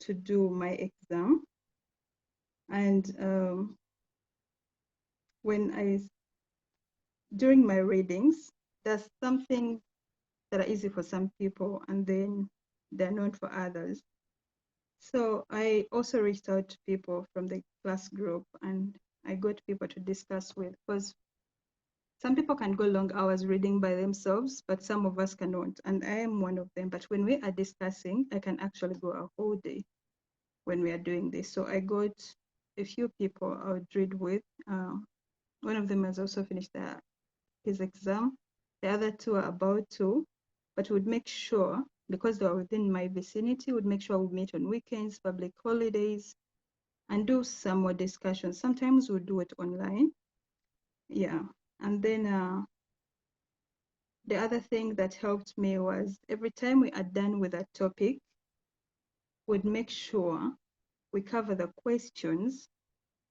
to do my exam. And during my readings, there's something that are easy for some people and then they're not for others. So I also reached out to people from the class group, and I got people to discuss with, because some people can go long hours reading by themselves, but some of us cannot, and I am one of them. But when we are discussing, I can actually go a whole day when we are doing this. So I got a few people I would read with. One of them has also finished his exam. The other 2 are about to, but would make sure, because they are within my vicinity, would make sure we meet on weekends, public holidays, and do some more discussions. Sometimes we'll do it online. Yeah. And then the other thing that helped me was every time we are done with a topic, we'd make sure we cover the questions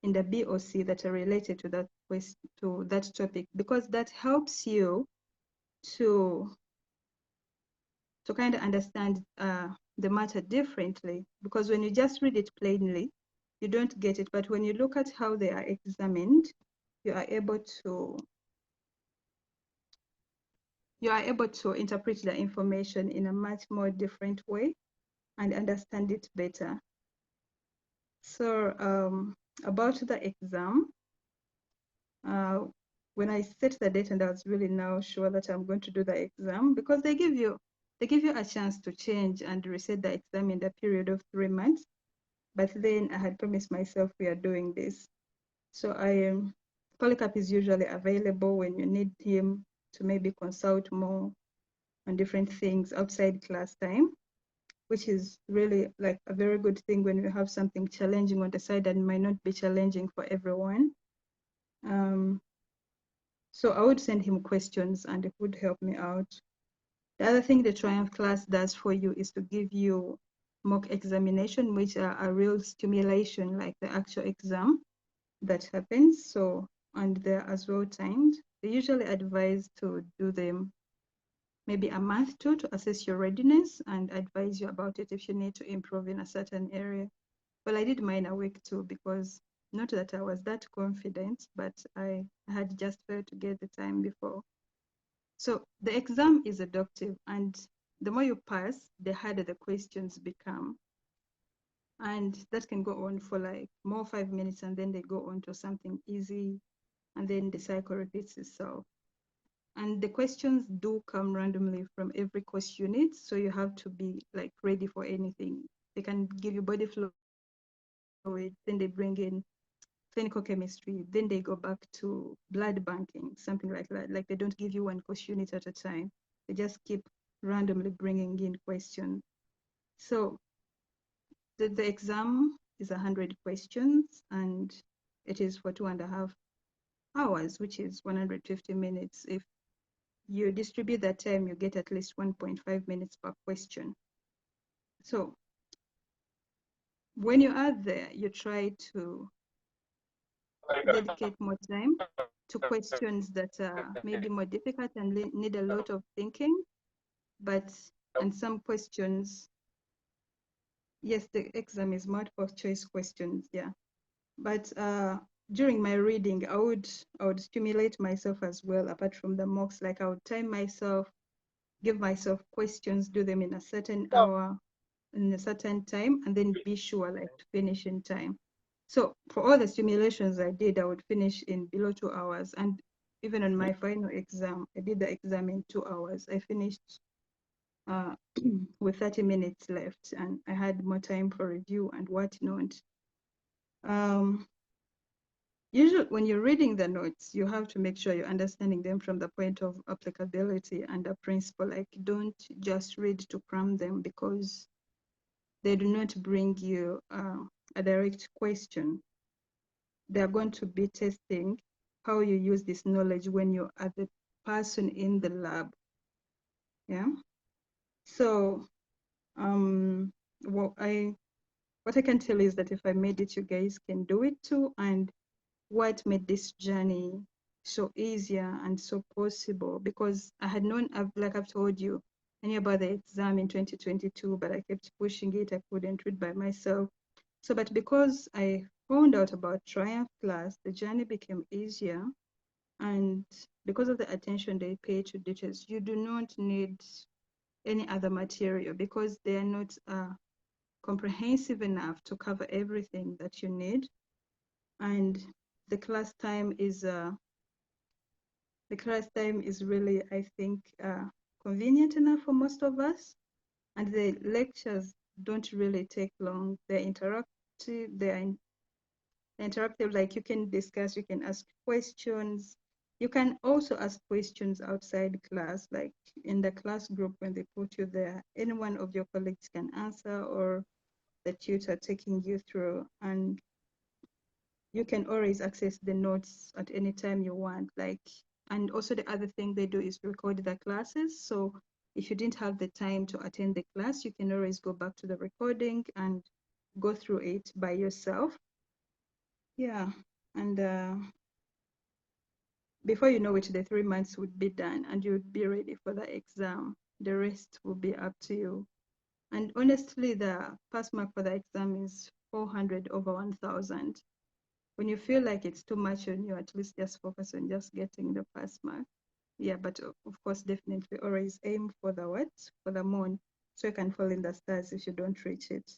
in the BOC that are related to that topic, because that helps you to kind of understand the matter differently. Because when you just read it plainly, you don't get it. But when you look at how they are examined, you are able to you are able to interpret the information in a much more different way and understand it better. So about the exam, when I set the date and I was really now sure that I'm going to do the exam, because they give you a chance to change and reset the exam in the period of 3 months. But then I had promised myself we are doing this. So Polycarpe is usually available when you need him to maybe consult more on different things outside class time, which is really like a very good thing when you have something challenging on the side and might not be challenging for everyone. So I would send him questions and it would help me out. The other thing the TriumphClass does for you is to give you mock examination, which are a real stimulation, like the actual exam that happens. So, and they're as well timed. They usually advise to do them maybe a month to assess your readiness and advise you about it if you need to improve in a certain area. Well, I did mine a week too, because not that I was that confident, but I had just failed to get the time before. So the exam is adaptive, and the more you pass, the harder the questions become. And that can go on for like more 5 minutes, and then they go on to something easy, and then the cycle repeats itself. And the questions do come randomly from every course unit, so you have to be like ready for anything. They can give you body fluid, then they bring in clinical chemistry, then they go back to blood banking, something like that. Like they don't give you one course unit at a time. They just keep randomly bringing in questions. So the exam is 100 questions, and it is for 2.5 hours, which is 150 minutes. If you distribute that time, you get at least 1.5 minutes per question. So when you are there, you try to dedicate more time to questions that are maybe more difficult and need a lot of thinking. But, and some questions, yes, the exam is multiple choice questions, yeah. But during my reading, I would stimulate myself as well, apart from the mocks. Like I would time myself, give myself questions, do them in a certain hour, in a certain time, and then be sure like to finish in time. So for all the simulations I did, I would finish in below 2 hours. And even on my final exam, I did the exam in 2 hours. I finished with 30 minutes left, and I had more time for review and whatnot. Usually when you're reading the notes, you have to make sure you're understanding them from the point of applicability and a principle. Like don't just read to cram them, because they do not bring you a direct question. They're going to be testing how you use this knowledge when you are the person in the lab. Yeah. So what I can tell is that if I made it, you guys can do it too. And what made this journey so easier and so possible, because I had known, like I've told you, I knew about the exam in 2022, but I kept pushing it. I couldn't read by myself. So, but because I found out about TriumphClass, the journey became easier. And because of the attention they pay to details, you do not need any other material, because they are not comprehensive enough to cover everything that you need. And the class time is really, I think, convenient enough for most of us. And the lectures don't really take long. They're interactive. They're interactive. Like you can discuss, you can ask questions. You can also ask questions outside class, like in the class group when they put you there. Any one of your colleagues can answer, or the tutor taking you through, and you can always access the notes at any time you want. Like, and also the other thing they do is record the classes. So if you didn't have the time to attend the class, you can always go back to the recording and go through it by yourself. Yeah, and before you know it, the 3 months would be done and you would be ready for the exam. The rest will be up to you. And honestly, the pass mark for the exam is 400 over 1,000. When you feel like it's too much on you, at least just focus on just getting the pass mark. Yeah, but of course, definitely always aim for the what? For the moon, so you can fall in the stars if you don't reach it.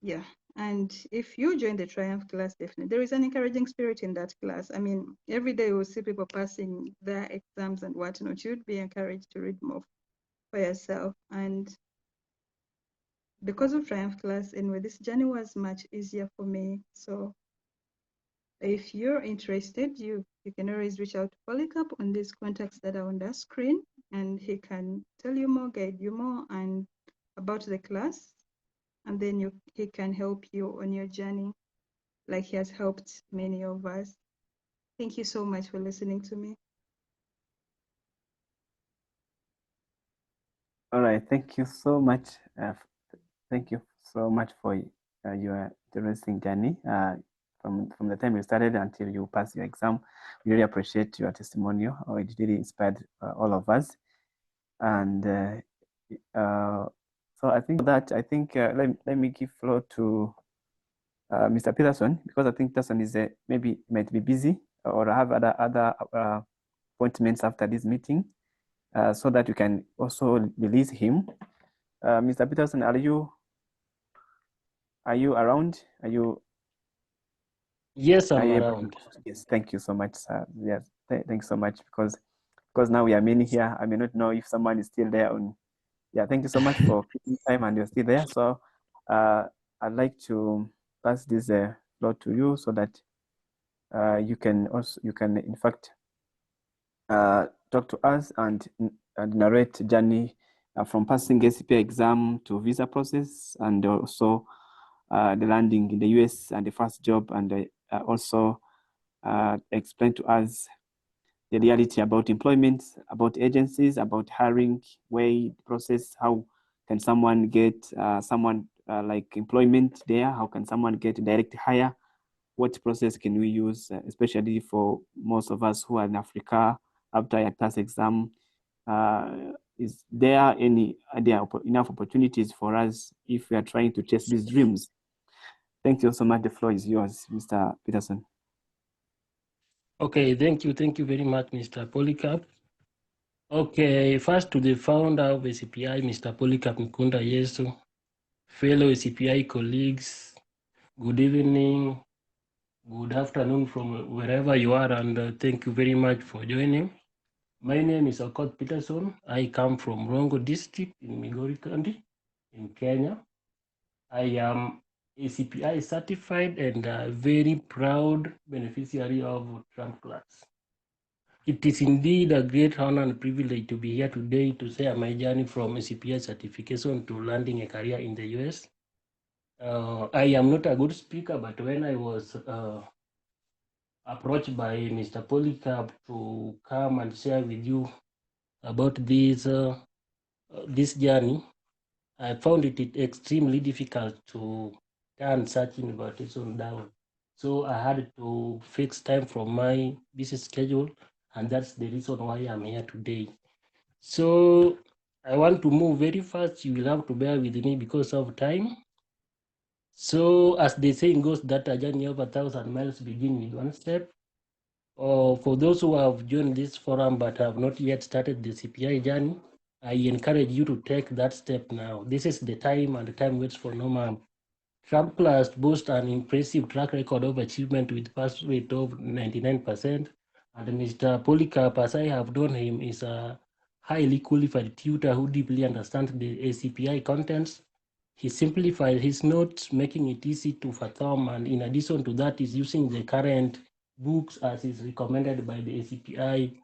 Yeah, and if you join the Triumph class, definitely there is an encouraging spirit in that class. I mean, every day we'll see people passing their exams and whatnot. You'd be encouraged to read more for yourself. And because of Triumph class, anyway, this journey was much easier for me. So if you're interested, you can always reach out to Polycarpe on these contacts that are on the screen, and he can tell you more, guide you more, and about the class, and then he can help you on your journey, like he has helped many of us. Thank you so much for listening to me. All right, thank you so much. Thank you so much for your interesting journey. From the time you started until you passed your exam, we really appreciate your testimonial. It really inspired all of us. And so I think let me give floor to Mr. Peterson, because I think Peterson is maybe might be busy or have other appointments after this meeting, so that you can also release him. Mr. Peterson, are you around? Are you? Yes, I'm around. Yes, thank you so much, sir. Yes, thanks so much, because now we are many here. I may not know if someone is still there on. Yeah, thank you so much for keeping time and you're still there. So I'd like to pass this floor to you so that you can in fact talk to us and narrate journey from passing ASCP exam to visa process, and also the landing in the US and the first job, and also explain to us the reality about employment, about agencies, about hiring, way process, how can someone get like employment there, how can someone get direct hire, what process can we use, especially for most of us who are in Africa after a class exam. Is there enough opportunities for us if we are trying to chase these dreams? Thank you so much. The floor is yours, Mr. Peterson. Okay, thank you very much, Mr. Polycarpe. Okay, first to the founder of ASCPi, Mr. Polycarpe Mkunda Yesu, fellow ASCPi colleagues, good evening, good afternoon from wherever you are, and thank you very much for joining. My name is Okot Peterson. I come from Rongo district in Migori County in Kenya. I am ASCPi certified and a very proud beneficiary of TriumphClass. It is indeed a great honor and privilege to be here today to share my journey from ASCPi certification to landing a career in the US. I am not a good speaker, but when I was approached by Mr. Polycarpe to come and share with you about this journey, I found it extremely difficult to turn such invitation down. So I had to fix time from my busy schedule, and that's the reason why I'm here today. So I want to move very fast. You will have to bear with me because of time. So as the saying goes, that a journey of 1,000 miles begin with one step. For those who have joined this forum but have not yet started the CPI journey, I encourage you to take that step now. This is the time, and the time waits for no man. TriumphClass boasts an impressive track record of achievement with pass rate of 99%, and Mr. Polycarpe, as I have known him, is a highly qualified tutor who deeply understands the ASCPi contents. He simplified his notes, making it easy to fathom, and in addition to that, is using the current books as is recommended by the ASCPi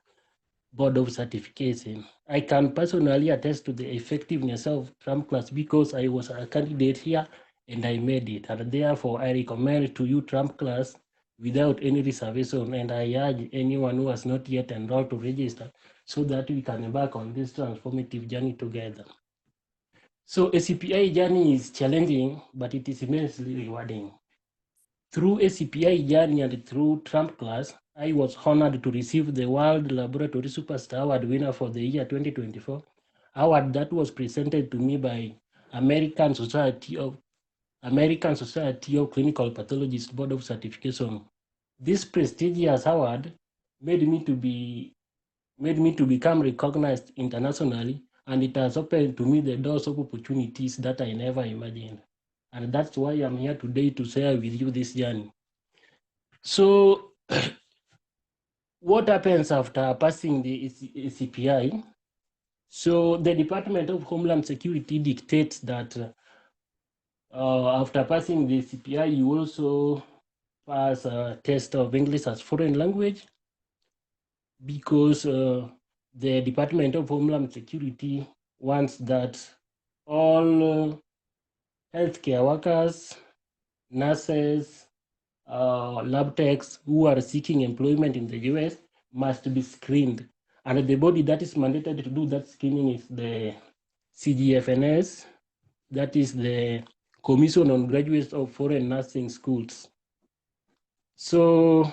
Board of Certification. I can personally attest to the effectiveness of TriumphClass because I was a candidate here and I made it, and therefore I recommend to you TriumphClass without any reservation, and I urge anyone who has not yet enrolled to register so that we can embark on this transformative journey together. So ASCPi journey is challenging, but it is immensely rewarding. Through ASCPi journey and through TriumphClass, I was honored to receive the World Laboratory Superstar Award winner for the year 2024, award that was presented to me by American Society of Clinical Pathologists Board of Certification. This prestigious award made me to be made me to become recognized internationally, and it has opened to me the doors of opportunities that I never imagined. And that's why I'm here today to share with you this journey. So what happens after passing the ASCPi? So the Department of Homeland Security dictates that after passing the ASCPi, you also pass a test of English as foreign language, because the Department of Homeland Security wants that all healthcare workers, nurses, lab techs who are seeking employment in the US must be screened. And the body that is mandated to do that screening is the CGFNS, that is the Commission on Graduates of Foreign Nursing Schools. So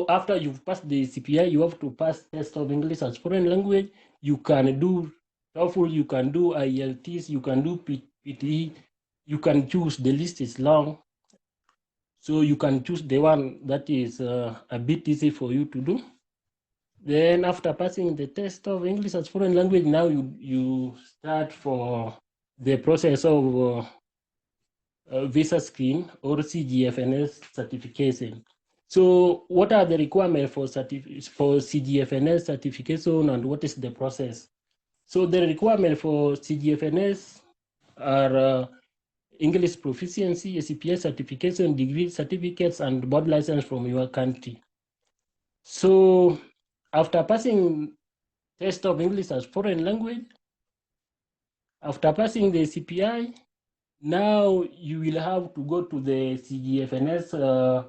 after you've passed the CPI, you have to pass test of English as foreign language. You can do TOEFL, you can do IELTS, you can do PTE, you can choose, the list is long. So you can choose the one that is a bit easy for you to do. Then after passing the test of English as foreign language, now you start for the process of visa screen or CGFNS certification. So what are the requirements for CGFNS certification, and what is the process? So the requirement for CGFNS are English proficiency, ASCPi certification, degree certificates, and board license from your country. So after passing test of English as foreign language, after passing the ASCPi, now you will have to go to the CGFNS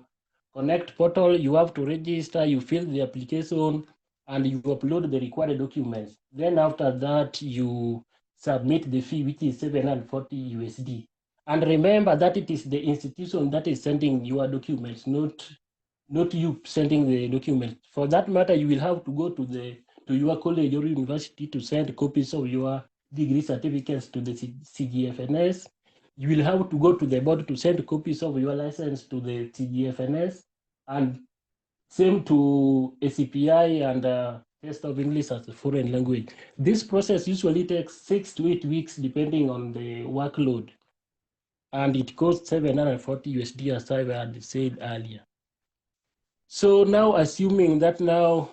Connect portal. You have to register, you fill the application, and you upload the required documents. Then after that, you submit the fee, which is 740 USD. And remember that it is the institution that is sending your documents, not you sending the document. For that matter, you will have to go to your college or university to send copies of your degree certificates to the CGFNS. You will have to go to the board to send copies of your license to the CGFNS, and same to ASCPi and test of English as a foreign language. This process usually takes 6 to 8 weeks depending on the workload, and it costs 740 USD, as I had said earlier. So now, assuming that now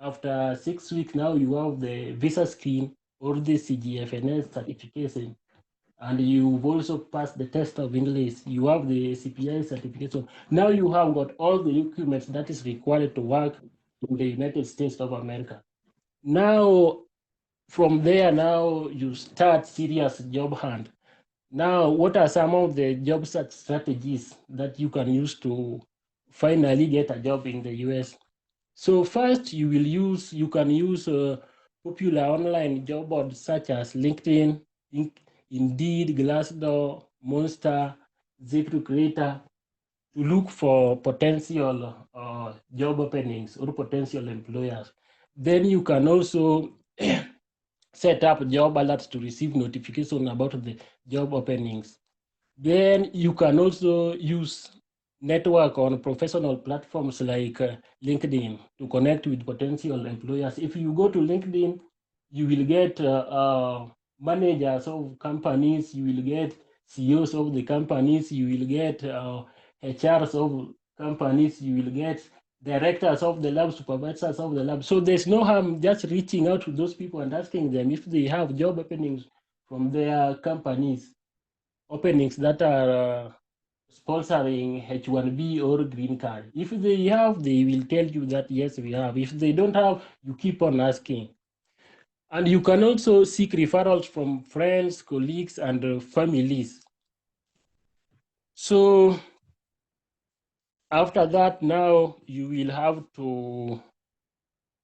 after 6 weeks, now you have the visa screen or the CGFNS certification, and you've also passed the test of English, you have the ASCPi certification. Now you have got all the documents that is required to work in the United States of America. Now, from there, now you start serious job hunt. Now, what are some of the job search strategies that you can use to finally get a job in the US? So first, you can use popular online job boards such as LinkedIn, Indeed, Glassdoor, Monster, ZipRecruiter, to look for potential job openings or potential employers. Then you can also set up job alerts to receive notification about the job openings. Then you can also use network on professional platforms like LinkedIn to connect with potential employers. If you go to LinkedIn, you will get managers of companies, you will get CEOs of the companies, you will get HRs of companies, you will get directors of the lab, supervisors of the lab. So there's no harm just reaching out to those people and asking them if they have job openings from their companies, openings that are sponsoring H1B or green card. If they have, they will tell you that yes, we have. If they don't have, you keep on asking. And you can also seek referrals from friends, colleagues, and families. So after that, now you will have to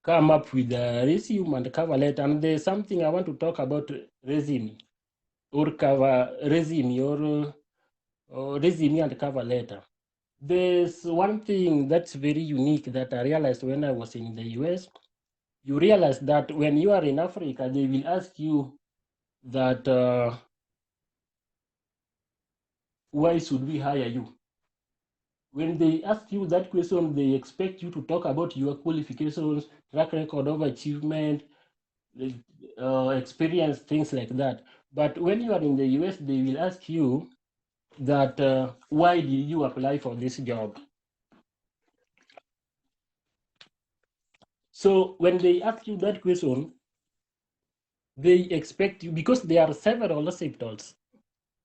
come up with a resume and cover letter. And there's something I want to talk about: resume or resume and cover letter. There's one thing that's very unique that I realized when I was in the US. You realize that when you are in Africa, they will ask you that why should we hire you? when they ask you that question, they expect you to talk about your qualifications, track record of achievement, experience, things like that. But when you are in the US, they will ask you that why did you apply for this job? So when they ask you that question, they expect you, because there are several hospitals.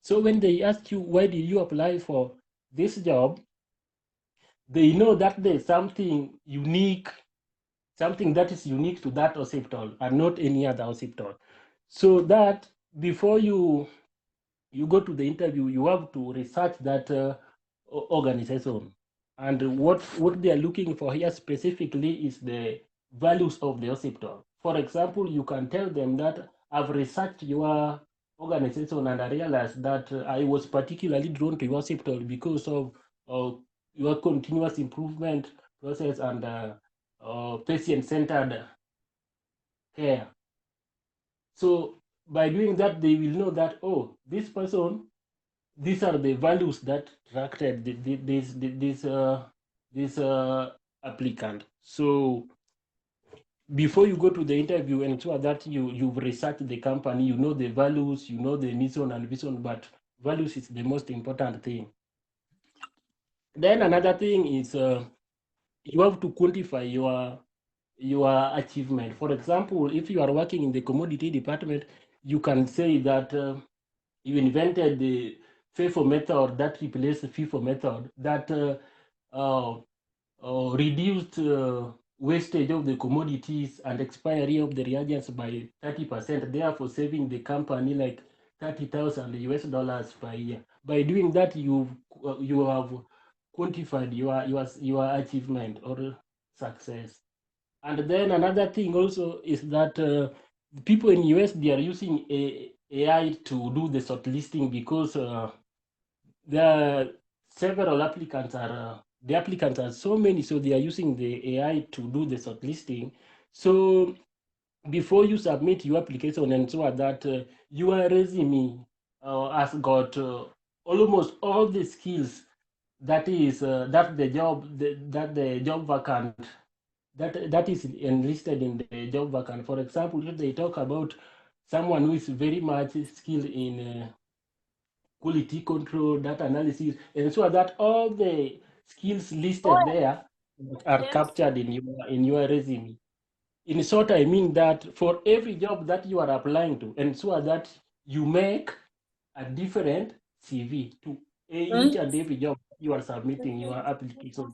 So when they ask you why did you apply for this job, they know that there's something unique, something that is unique to that hospital and not any other hospital. So that before you go to the interview, you have to research that organization. And what they are looking for here specifically is the values of the hospital. For example, you can tell them that I've researched your organization and I realized that I was particularly drawn to your hospital because of your continuous improvement process and patient-centered care. So by doing that, they will know that, oh, this person, these are the values that attracted this applicant. So before you go to the interview, ensure that you've researched the company, you know the values, you know the mission and vision, but values is the most important thing. Then another thing is you have to quantify your achievement. For example, if you are working in the commodity department, you can say that you invented the FIFO method that replaced the FIFO method that reduced wastage of the commodities and expiry of the reagents by 30%, therefore saving the company like $30,000 per year. By doing that, you have quantified your achievement or success. And then another thing also is that people in US, they are using AI to do the shortlisting because there are several applicants the applicants are so many, so they are using the AI to do the shortlisting. So before you submit your application, ensure that your resume has got almost all the skills that is that the job vacant that is enlisted in the job vacant. For example, if they talk about someone who is very much skilled in quality control, data analysis, ensure that all the skills listed there are captured in your resume. In short, I mean that for every job that you are applying to, ensure that you make a different CV to each and every job you are submitting your application.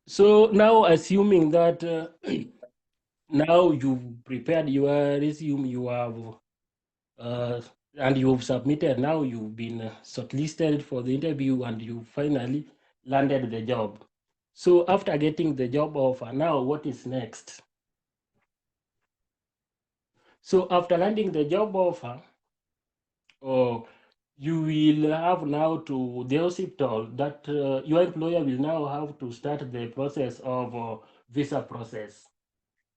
So now, assuming that now you've prepared your resume, you have and you've submitted, now you've been shortlisted for the interview and you finally landed the job. So after getting the job offer, now what is next? So after landing the job offer, you will have now to the hospital that your employer will now have to start the process of visa process.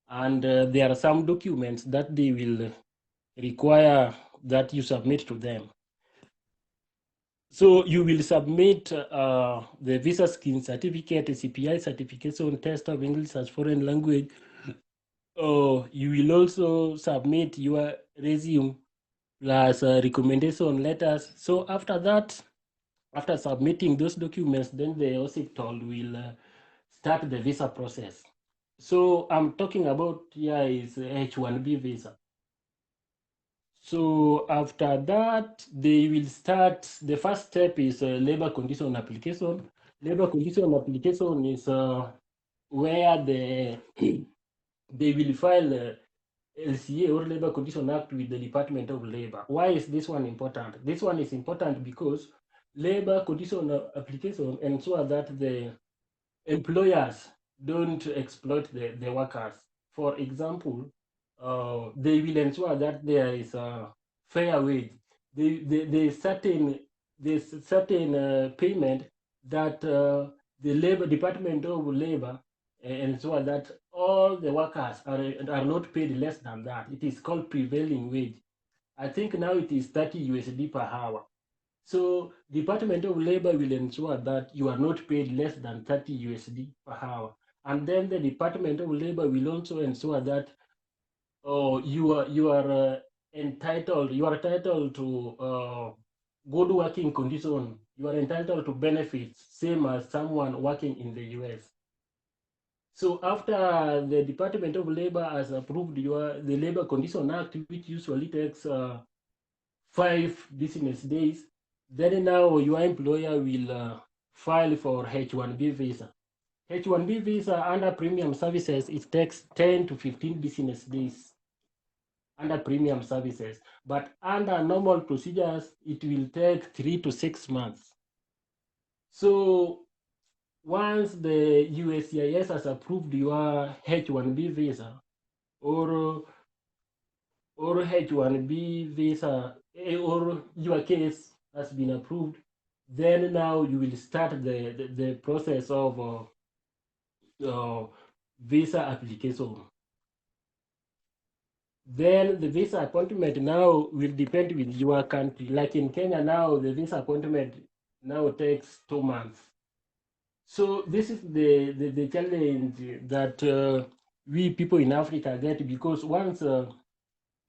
And there are some documents that they will require that you submit to them. So you will submit the visa scheme certificate, ASCPi certification, test of English as foreign language. You will also submit your resume plus recommendation letters. So after that, after submitting those documents, then the hospital will start the visa process. So I'm talking about here is H1B visa. So after that, they will start, the first step is labor condition application. Labor condition application is where they will file LCA or Labor Condition Act with the Department of Labor. Why is this one important? This one is important because labor condition application ensure that the employers don't exploit the workers. For example, they will ensure that there is a fair wage. There's certain payment that the Labor Department of Labor ensure that all the workers are not paid less than that. It is called prevailing wage. I think now it is 30 USD per hour. So Department of Labor will ensure that you are not paid less than 30 USD per hour. And then the Department of Labor will also ensure that you are entitled to good working condition. You are entitled to benefits, same as someone working in the US. So after the Department of Labor has approved the Labor Condition Act, which usually takes 5 business days, then now your employer will file for H-1B visa. H-1B visa under premium services, it takes 10 to 15 business days under premium services. But under normal procedures, it will take 3 to 6 months. So once the USCIS has approved your H-1B visa or H-1B visa or your case has been approved, then now you will start the process of visa application. Then the visa appointment now will depend with your country. Like in Kenya now, the visa appointment now takes 2 months. So this is the challenge that we people in Africa get, because once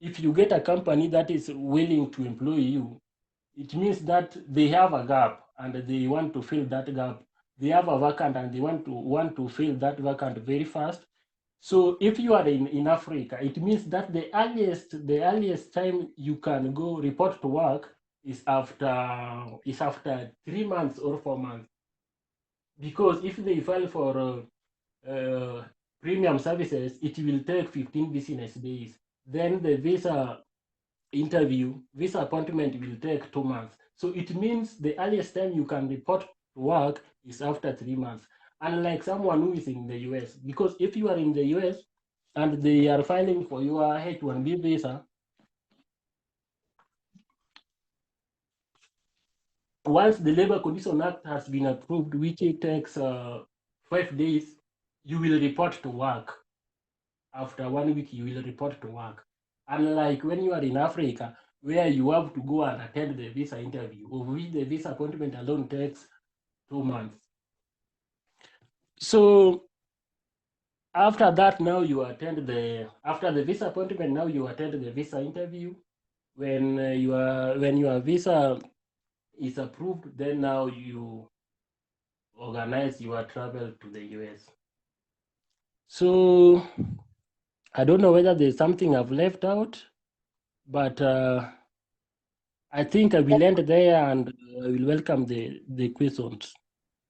if you get a company that is willing to employ you, it means that they have a gap and they want to fill that gap. They have a vacant and they want to fill that vacant very fast. So if you are in Africa, it means that the earliest time you can go report to work is after 3 months or 4 months. Because if they file for premium services, it will take 15 business days. Then the visa appointment will take 2 months. So it means the earliest time you can report to work is after 3 months. Unlike someone who is in the US, because if you are in the US and they are filing for your H-1B visa, once the Labor Condition Act has been approved, which it takes 5 days, you will report to work. After 1 week, you will report to work. Unlike when you are in Africa, where you have to go and attend the visa interview, of which the visa appointment alone takes 2 months. So after that, now you attend after the visa appointment, now you attend the visa interview. When your visa is approved, then now you organize your travel to the US. So I don't know whether there's something I've left out, but I think I will end there and I will welcome the questions.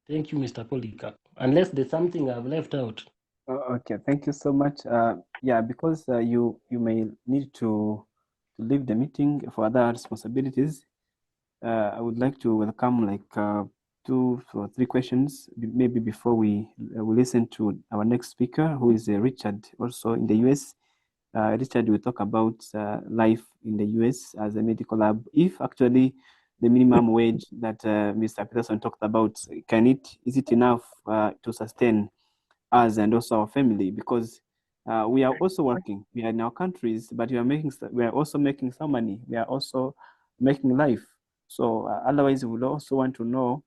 Thank you, Mr. Polycarpe. Unless there's something I've left out. Okay, thank you so much. Yeah, because you may need to leave the meeting for other responsibilities. I would like to welcome like 2 or 3 questions, maybe before we listen to our next speaker, who is Richard, also in the US. Richard will talk about life in the US as a medical lab. If actually the minimum wage that Mr. Peterson talked about, is it enough to sustain us and also our family? Because we are also working. We are in our countries, but we are also making some money. We are also making life. So otherwise, we would also want to know,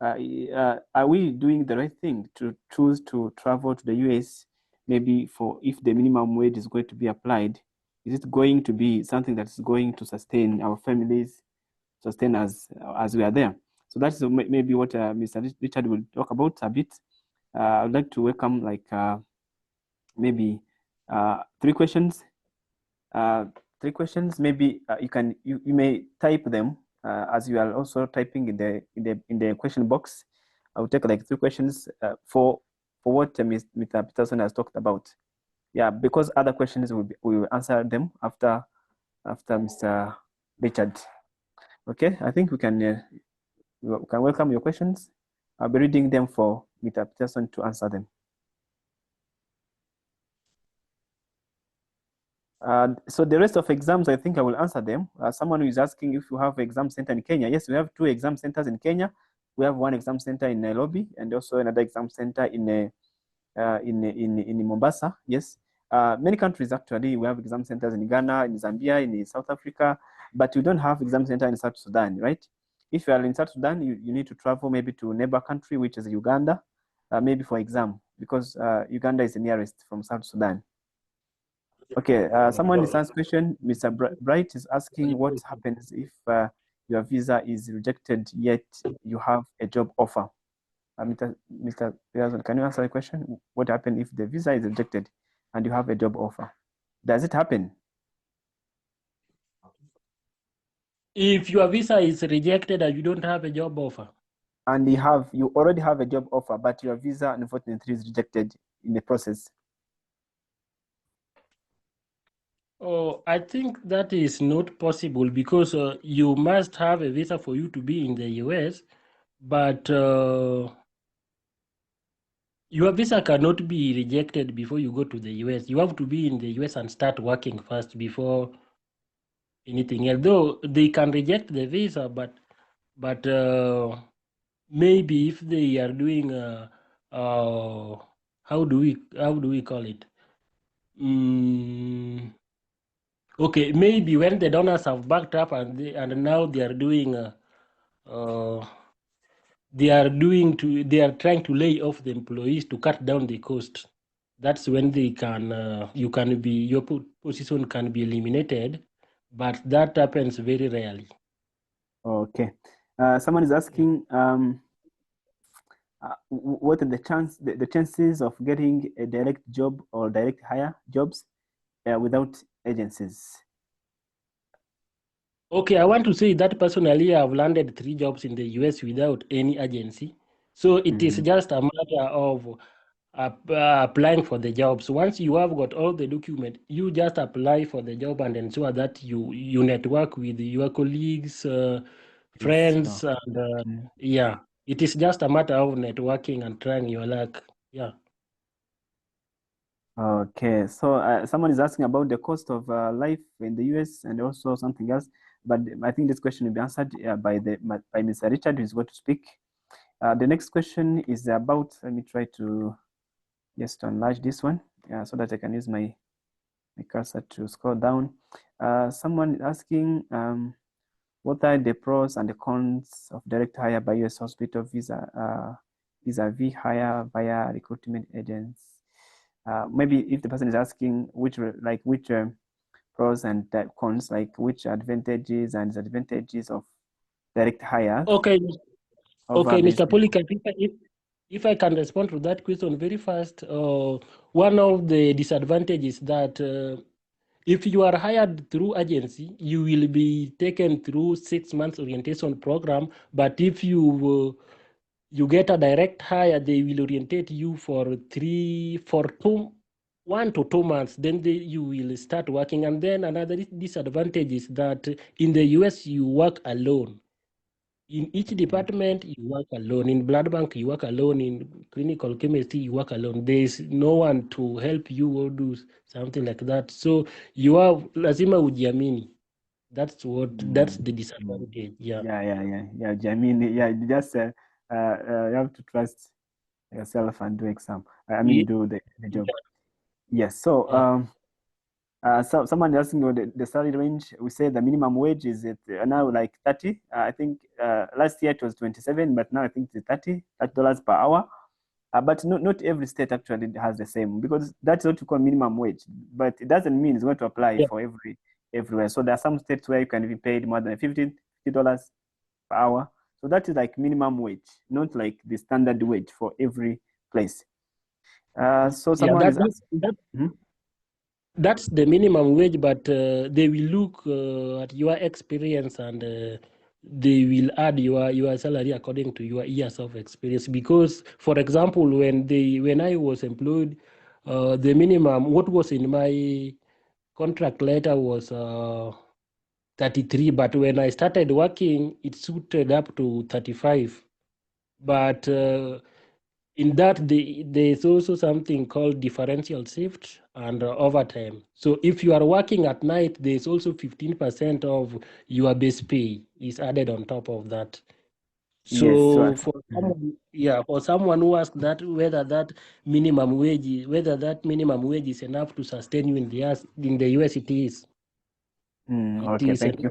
are we doing the right thing to choose to travel to the US? Maybe if the minimum wage is going to be applied, is it going to be something that's going to sustain our families, sustain us as we are there? So that's maybe what Mr. Richard will talk about a bit. I would like to welcome like maybe 3 questions. 3 questions. Maybe you may type them as you are also typing in the question box. I will take like 3 questions for what Mr. Peterson has talked about. Yeah, because other questions we will answer them after Mr. Richard. Okay, I think we can welcome your questions. I'll be reading them for Mr. Peterson to answer them. So the rest of exams, I think I will answer them. Someone who is asking if you have exam center in Kenya. Yes, we have 2 exam centers in Kenya. We have 1 exam center in Nairobi and also another exam center in Mombasa. Yes, many countries actually we have exam centers in Ghana, in Zambia, in South Africa, but we don't have exam center in South Sudan, right? if you are in South Sudan, you need to travel maybe to a neighbor country, which is Uganda, maybe for exam, because Uganda is the nearest from South Sudan. Okay, someone is asking question. Mr. Bright is asking what happens if your visa is rejected yet you have a job offer. Mr. Pearson, can you answer the question? What happens if the visa is rejected and you have a job offer? Does it happen? If your visa is rejected and you don't have a job offer, and you already have a job offer, but your visa unfortunately is rejected in the process. oh, I think that is not possible because you must have a visa for you to be in the US, but your visa cannot be rejected before you go to the US. You have to be in the US and start working first before anything else. Though they can reject the visa, but maybe if they are doing how do we call it? Okay, maybe when the donors have backed up and now they are doing they are trying to lay off the employees to cut down the cost. That's when they can your position can be eliminated, but that happens very rarely. Okay. Someone is asking what are the chances of getting a direct job or direct hire jobs without agencies? Okay, I want to say that personally I've landed 3 jobs in the US without any agency. So it is just a matter of applying for the jobs. Once you have got all the document, you just apply for the job and ensure that you network with your colleagues, friends, and yeah, it is just a matter of networking and trying your luck. Yeah. Okay, so someone is asking about the cost of life in the US and also something else, but I think this question will be answered by Mr. Richard, who is going to speak. The next question is about, let me try to just enlarge this one so that I can use my cursor to scroll down. Someone is asking, what are the pros and the cons of direct hire by US hospital vis-a-vis hire via recruitment agents? Maybe if the person is asking which pros and cons, like which advantages and disadvantages of direct hires. Okay, okay, this Mr. Polycarpe, if I can respond to that question very fast, one of the disadvantages that if you are hired through agency, you will be taken through 6 months orientation program. But if you get a direct hire, they will orientate you for 1 to 2 months. Then you will start working. And then another disadvantage is that in the US you work alone. In each department, you work alone. In blood bank, you work alone. In clinical chemistry, you work alone. There is no one to help you or do something like that. So you have lazima ujiamini. That's the disadvantage. Yeah. Yeah. Jamini, you just you have to trust yourself and do exam. Do the job. Yes. So so someone asking the salary range. We say the minimum wage is now like 30. I think last year it was 27, but now I think it's $30 per hour. But not every state actually has the same, because that's what you call minimum wage. But it doesn't mean it's going to apply for everywhere. So there are some states where you can be paid more than $50 per hour. So that is like minimum wage, not like the standard wage for every place. So someone is asking. That's the minimum wage, but they will look at your experience and they will add your salary according to your years of experience. Because, for example, when I was employed, the minimum, what was in my contract letter was 33, but when I started working, it suited up to 35. But in that, there's also something called differential shift and overtime. So if you are working at night, there's also 15% of your base pay is added on top of that. So Yes, for someone who asks that whether that minimum wage is enough to sustain you in the US, it is. Okay, thank you.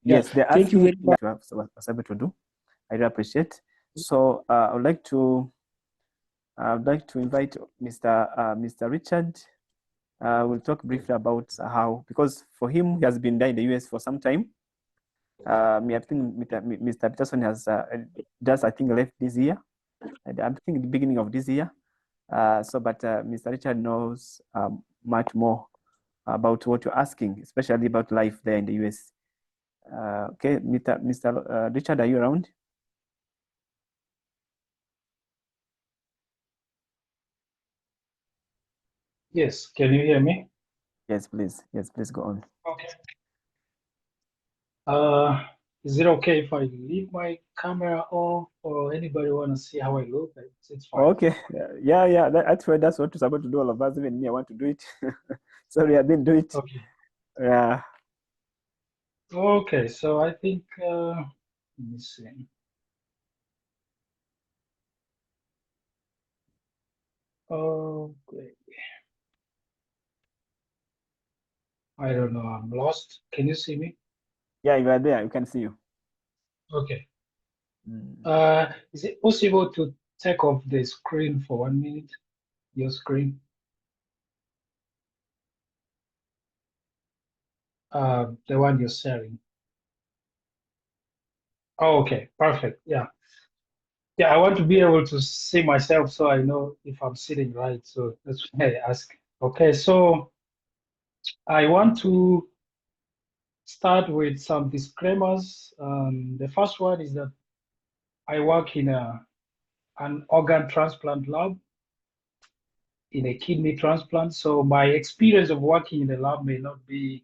Yes, they're thank you asking very much. what I was able to do. I really appreciate. So I would like to invite Mr. Richard. We'll talk briefly about how, because for him, he has been there in the US for some time. I think Mr. Peterson has just, I think, left this year. I think the beginning of this year. But Mr. Richard knows much more about what you're asking, especially about life there in the US. Okay, Mr. Richard, are you around? Yes, can you hear me? Yes, please. Yes, please go on. Okay. Is it okay if I leave my camera off, or anybody want to see how I look? It's fine. Okay. Yeah. Actually, that's what we're about to do, all of us. Even me, I want to do it. Sorry, I didn't do it. Okay. Yeah. Okay, so I think, let me see. Okay. I don't know, I'm lost. Can you see me? Yeah, you are there. We can see you. Okay. Mm. Is it possible to take off the screen for 1 minute? Your screen? The one you're sharing. Oh, okay, perfect. Yeah. Yeah, I want to be able to see myself so I know if I'm sitting right. So that's why I ask. Okay, so I want to start with some disclaimers. The first one is that I work in an organ transplant lab, in a kidney transplant. So my experience of working in the lab may not be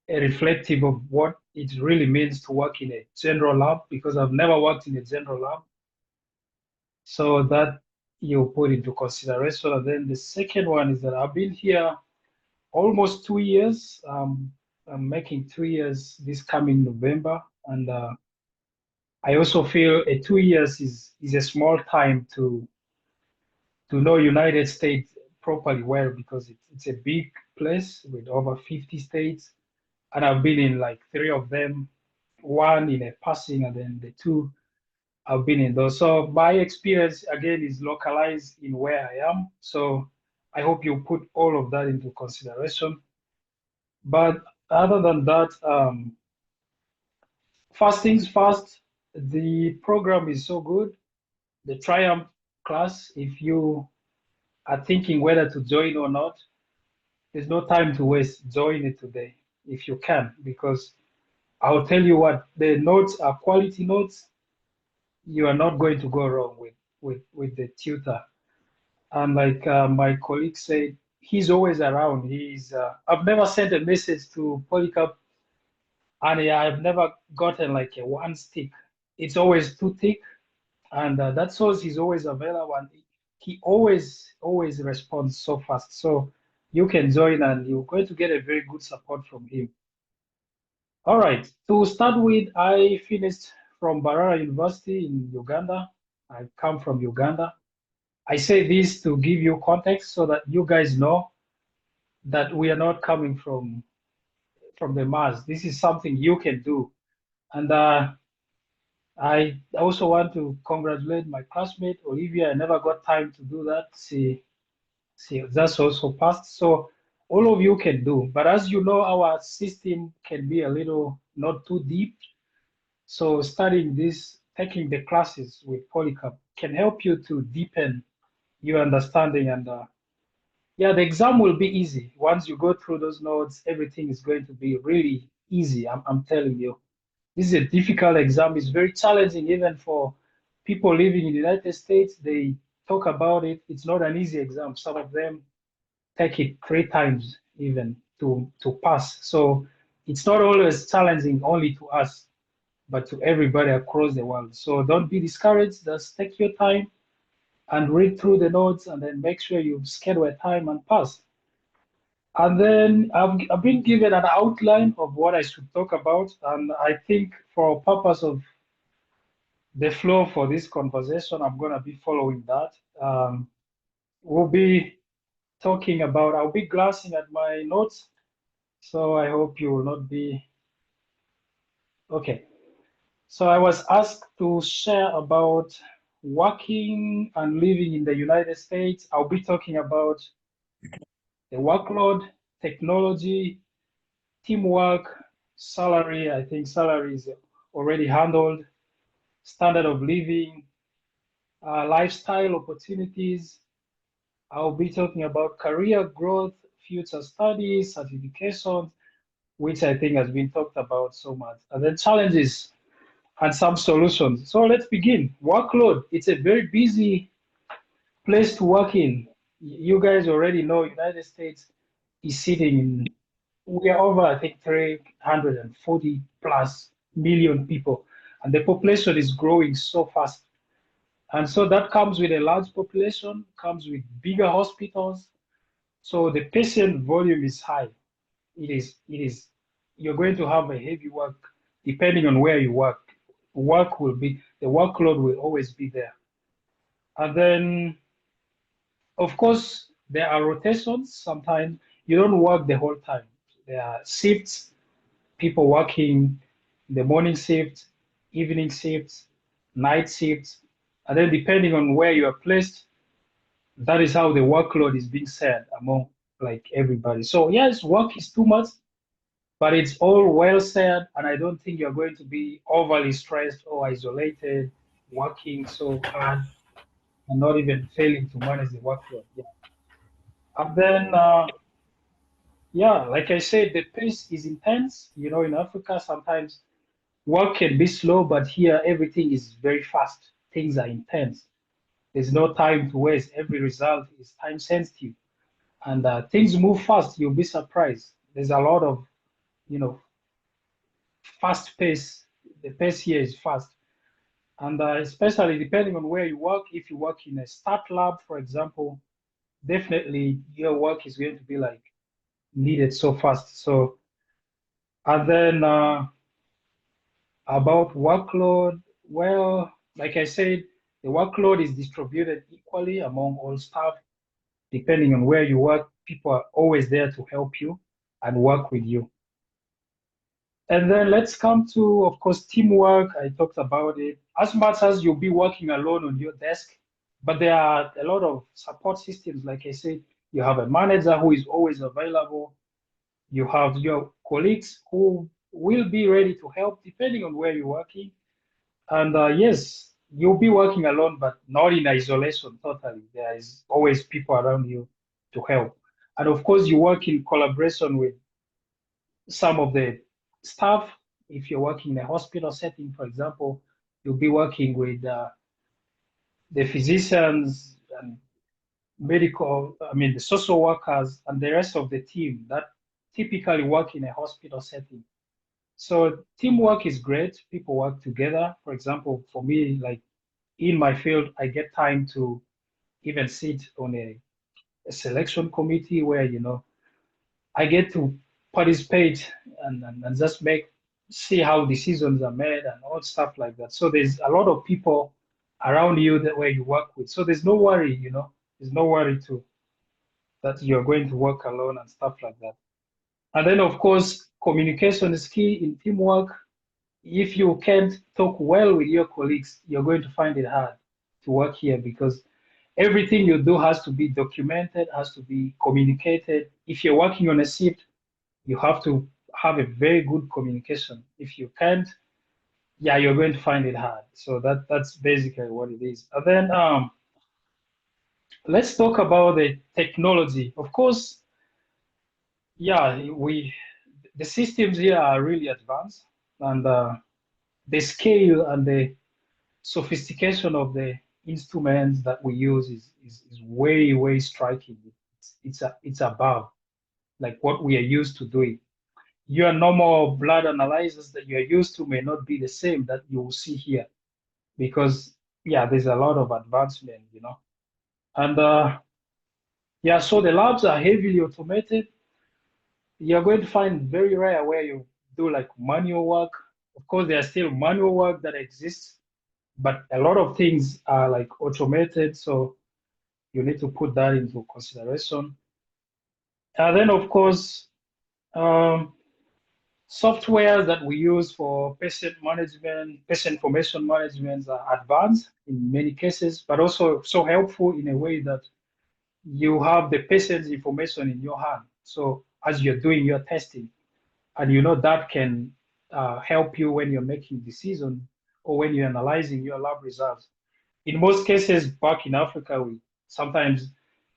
reflective of what it really means to work in a general lab, because I've never worked in a general lab. So that you put into consideration. And then the second one is that I've been here almost 2 years. I'm making 3 years this coming November. And I also feel 2 years is a small time to know United States properly well, because it's a big place with over 50 states. And I've been in like 3 of them, one in a passing, and then the 2 I've been in those. So my experience again is localized in where I am. So I hope you put all of that into consideration. But other than that, first things first, the program is so good. The Triumph class, if you are thinking whether to join or not, there's no time to waste. Join it today if you can, because I'll tell you what, the notes are quality notes. You are not going to go wrong with the tutor. And like my colleague said, he's always around. I've never sent a message to Polycarpe, and I've never gotten like a one stick. It's always too thick, and that shows he's always available, and he always responds so fast. So you can join, and you're going to get a very good support from him. All right, to start with, I finished from Barara University in Uganda. I come from Uganda. I say this to give you context so that you guys know that we are not coming from the Mars. This is something you can do. And I also want to congratulate my classmate Olivia. I never got time to do that. She that's also passed. So all of you can do. But as you know, our system can be a little not too deep. So studying this, taking the classes with Polycarpe can help you to deepen your understanding. And yeah, the exam will be easy. Once you go through those notes, everything is going to be really easy. I'm telling you. This is a difficult exam. It's very challenging even for people living in the United States. They talk about it. It's not an easy exam. Some of them take it 3 times even to pass. So it's not always challenging only to us, but to everybody across the world. So don't be discouraged. Just take your time and read through the notes, and then make sure you schedule a time and pass. And then I've been given an outline of what I should talk about. And I think for purpose of the flow for this conversation, I'm going to be following that. We'll be talking about, I'll be glancing at my notes. So I hope you will not be Okay. So I was asked to share about working and living in the United States. I'll be talking about the workload, technology, teamwork, salary. I think salary is already handled, standard of living, lifestyle opportunities. I'll be talking about career growth, future studies, certifications, which I think has been talked about so much, and then challenges and some solutions. So let's begin. Workload. It's a very busy place to work in. You guys already know United States is sitting in, we are over, I think, 340 plus million people, and the population is growing so fast. And so that comes with a large population, comes with bigger hospitals. So the patient volume is high. You're going to have a heavy work depending on where you work. The workload will always be there. And then, of course, there are rotations. Sometimes you don't work the whole time. There are shifts, people working the morning shift, evening shifts, night shifts. And then depending on where you are placed, that is how the workload is being shared among like everybody. So yes, work is too much, but it's all well said, and I don't think you're going to be overly stressed or isolated, working so hard and not even failing to manage the workload. Yeah. And then, yeah, like I said, the pace is intense. You know, in Africa, sometimes work can be slow, but here everything is very fast. Things are intense. There's no time to waste. Every result is time sensitive, and things move fast. You'll be surprised. There's a lot of, you know, fast pace. The pace here is fast. And especially depending on where you work, if you work in a stat lab, for example, definitely your work is going to be like needed so fast. So, and then about workload, well, like I said, the workload is distributed equally among all staff. Depending on where you work, people are always there to help you and work with you. And then let's come to, of course, teamwork. I talked about it. As much as you'll be working alone on your desk, but there are a lot of support systems. Like I said, you have a manager who is always available. You have your colleagues who will be ready to help depending on where you're working. And yes, you'll be working alone, but not in isolation totally. There is always people around you to help. And of course, you work in collaboration with some of the staff. If you're working in a hospital setting, for example, you'll be working with the physicians and the social workers and the rest of the team that typically work in a hospital setting. So teamwork is great. People work together. For example, for me, like in my field, I get time to even sit on a selection committee where, you know, I get to participate and just see how decisions are made and all stuff like that. So there's a lot of people around you that where you work with. So there's no worry, you know, there's no worry that you're going to work alone and stuff like that. And then of course, communication is key in teamwork. If you can't talk well with your colleagues, you're going to find it hard to work here because everything you do has to be documented, has to be communicated. If you're working on a shift, you have to have a very good communication. If you can't, yeah, you're going to find it hard. So that's basically what it is. And then let's talk about the technology. Of course, yeah, the systems here are really advanced, and the scale and the sophistication of the instruments that we use is way striking. It's above like what we are used to doing. Your normal blood analyzers that you're used to may not be the same that you will see here because yeah, there's a lot of advancement, you know. And yeah, so the labs are heavily automated. You're going to find very rare where you do like manual work. Of course, there are still manual work that exists, but a lot of things are like automated. So you need to put that into consideration. And then of course, Software that we use for patient management, patient information management are advanced in many cases, but also so helpful in a way that you have the patient's information in your hand. So as you're doing your testing, and you know that can help you when you're making decisions or when you're analyzing your lab results. In most cases, back in Africa, we sometimes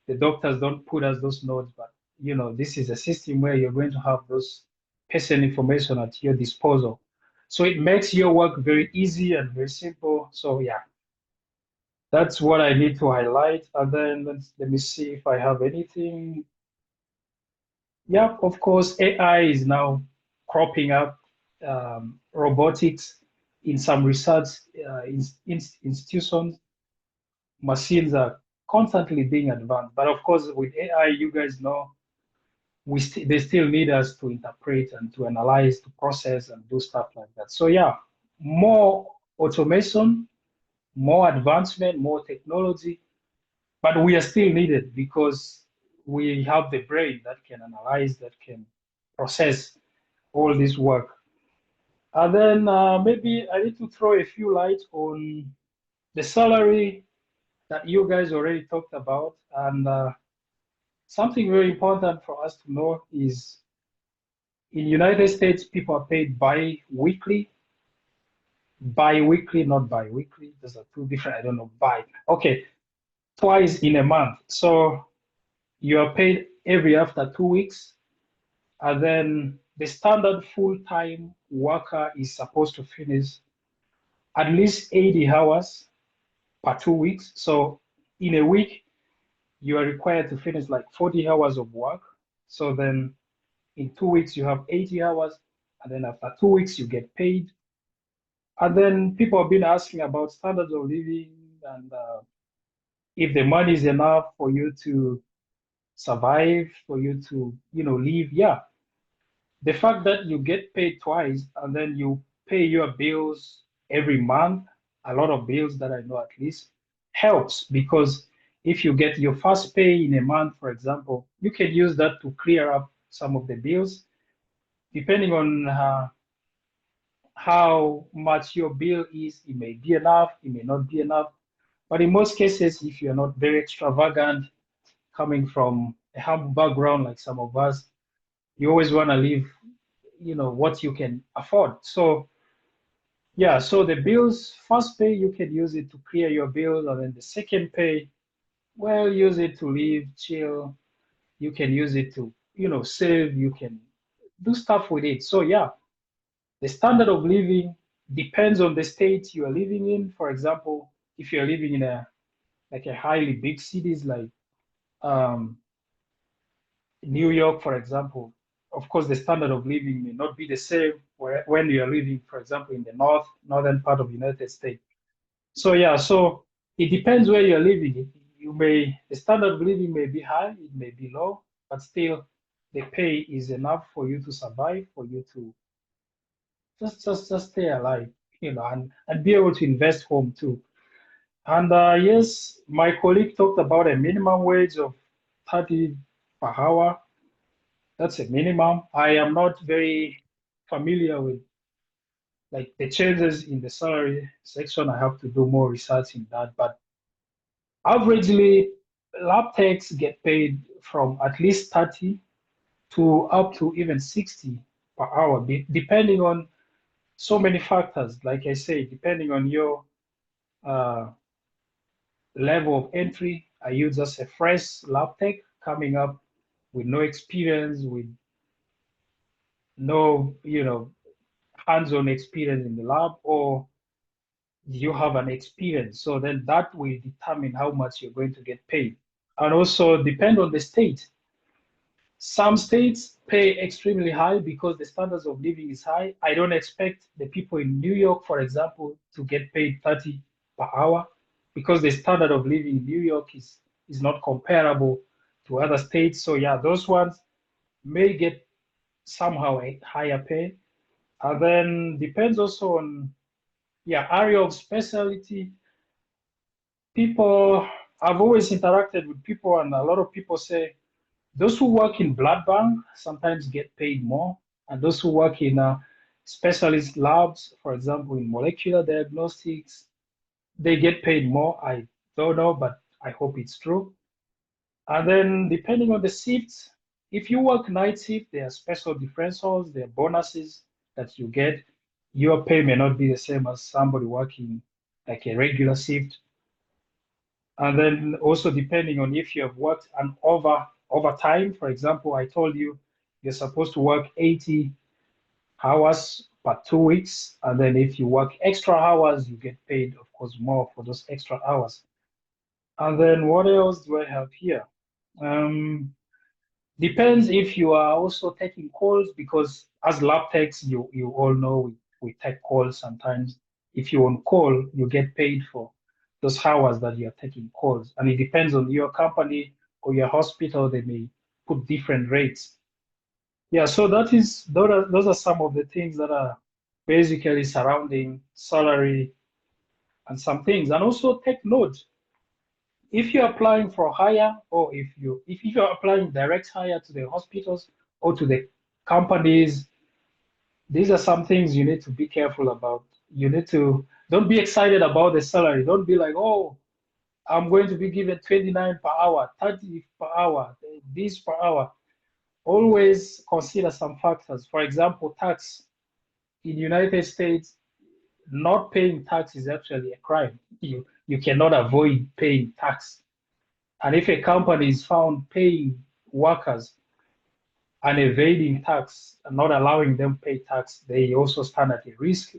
the doctors don't put us those notes, but you know this is a system where you're going to have those patient information at your disposal. So it makes your work very easy and very simple. So yeah, that's what I need to highlight. And then let me see if I have anything. Yeah, of course, AI is now cropping up, robotics in some research institutions. Machines are constantly being advanced. But of course, with AI, you guys know, they still need us to interpret and to analyze, to process and do stuff like that. So yeah, more automation, more advancement, more technology, but we are still needed because we have the brain that can analyze, that can process all this work. And then maybe I need to throw a few light on the salary that you guys already talked about. And something very important for us to know is in United States, people are paid bi-weekly, not bi-weekly. Those are two different, I don't know, okay, twice in a month. So you are paid every after 2 weeks. And then the standard full-time worker is supposed to finish at least 80 hours per 2 weeks. So in a week, you are required to finish like 40 hours of work. So then in 2 weeks, you have 80 hours. And then after 2 weeks, you get paid. And then people have been asking about standards of living and if the money is enough for you to survive, for you to, live. Yeah. The fact that you get paid twice and then you pay your bills every month, a lot of bills that I know at least, helps because if you get your first pay in a month, for example, you can use that to clear up some of the bills. Depending on how much your bill is, it may be enough, it may not be enough. But in most cases, if you're not very extravagant, coming from a humble background like some of us, you always want to live, what you can afford. So yeah, so the bills, first pay, you can use it to clear your bills, and then the second pay, well, use it to live, chill. You can use it to, save, you can do stuff with it. So yeah, the standard of living depends on the state you are living in. For example, if you're living in a highly big cities like um, New York, for example, of course, the standard of living may not be the same when you are living, for example, in the northern part of the United States. So yeah, so it depends where you're living. The standard of living may be high, it may be low, but still the pay is enough for you to survive, for you to just stay alive, and be able to invest home too. And yes, my colleague talked about a minimum wage of 30 per hour. That's a minimum. I am not very familiar with like the changes in the salary section. I have to do more research in that. But averagely, lab techs get paid from at least 30 to up to even 60 per hour, depending on so many factors. Like I say, depending on your uh, level of entry. Are you just a fresh lab tech coming up with no experience, with no, hands-on experience in the lab, or you have an experience? So then that will determine how much you're going to get paid. And also depend on the state. Some states pay extremely high because the standards of living is high. I don't expect the people in New York, for example, to get paid 30 per hour because the standard of living in New York is not comparable to other states. So yeah, those ones may get somehow a higher pay. And then depends also on area of specialty. People, I've always interacted with people, and a lot of people say those who work in blood bank sometimes get paid more And those who work in specialist labs, for example, in molecular diagnostics, they get paid more. I don't know, but I hope it's true. And then depending on the shifts, if you work night shift, there are special differentials, there are bonuses that you get. Your pay may not be the same as somebody working like a regular shift. And then also depending on if you have worked an overtime, for example, I told you you're supposed to work 80 hours per 2 weeks. And then if you work extra hours, you get paid, of course, more for those extra hours. And then what else do I have here? Depends if you are also taking calls, because as lab techs, you all know we take calls sometimes. If you're on call, you get paid for those hours that you're taking calls. And it depends on your company or your hospital, they may put different rates. Yeah, so those are some of the things that are basically surrounding salary and some things. And also take note, if you're applying for hire, or if you're applying direct hire to the hospitals or to the companies, these are some things you need to be careful about. You need to don't be excited about the salary. Don't be like, oh, I'm going to be given 29 per hour, 30 per hour, this per hour. Always consider some factors. For example, tax. In the United States, not paying tax is actually a crime. You cannot avoid paying tax. And if a company is found paying workers and evading tax and not allowing them pay tax, they also stand at a risk,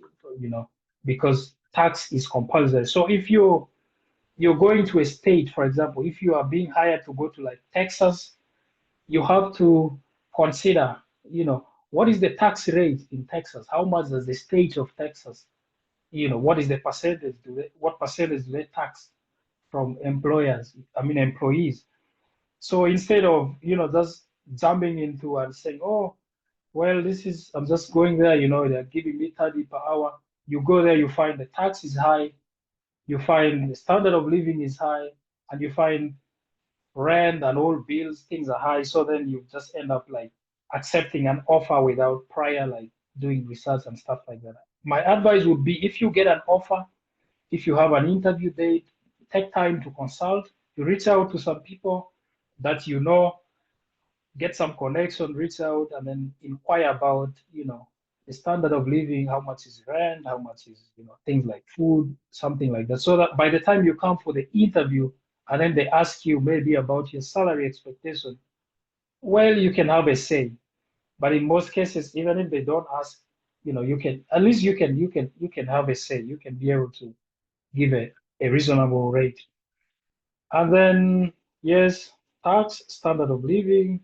because tax is compulsory. So if you're going to a state, for example, if you are being hired to go to like Texas, you have to consider, what is the tax rate in Texas? How much does the state of Texas, what is the percentage? What percentage do they tax from employees? So instead of, just jumping into and saying, oh, well, I'm just going there, they're giving me 30 per hour. You go there, you find the tax is high, you find the standard of living is high, and you find rent and all bills, things are high. So then you just end up like accepting an offer without prior like doing research and stuff like that. My advice would be, if you get an offer, if you have an interview date, take time to consult. You reach out to some people that get some connection, reach out, and then inquire about, the standard of living, how much is rent, how much is, things like food, something like that. So that by the time you come for the interview, and then they ask you maybe about your salary expectation, well, you can have a say. But in most cases, even if they don't ask, you can at least you can have a say. You can be able to give a reasonable rate. And then, yes, tax, standard of living,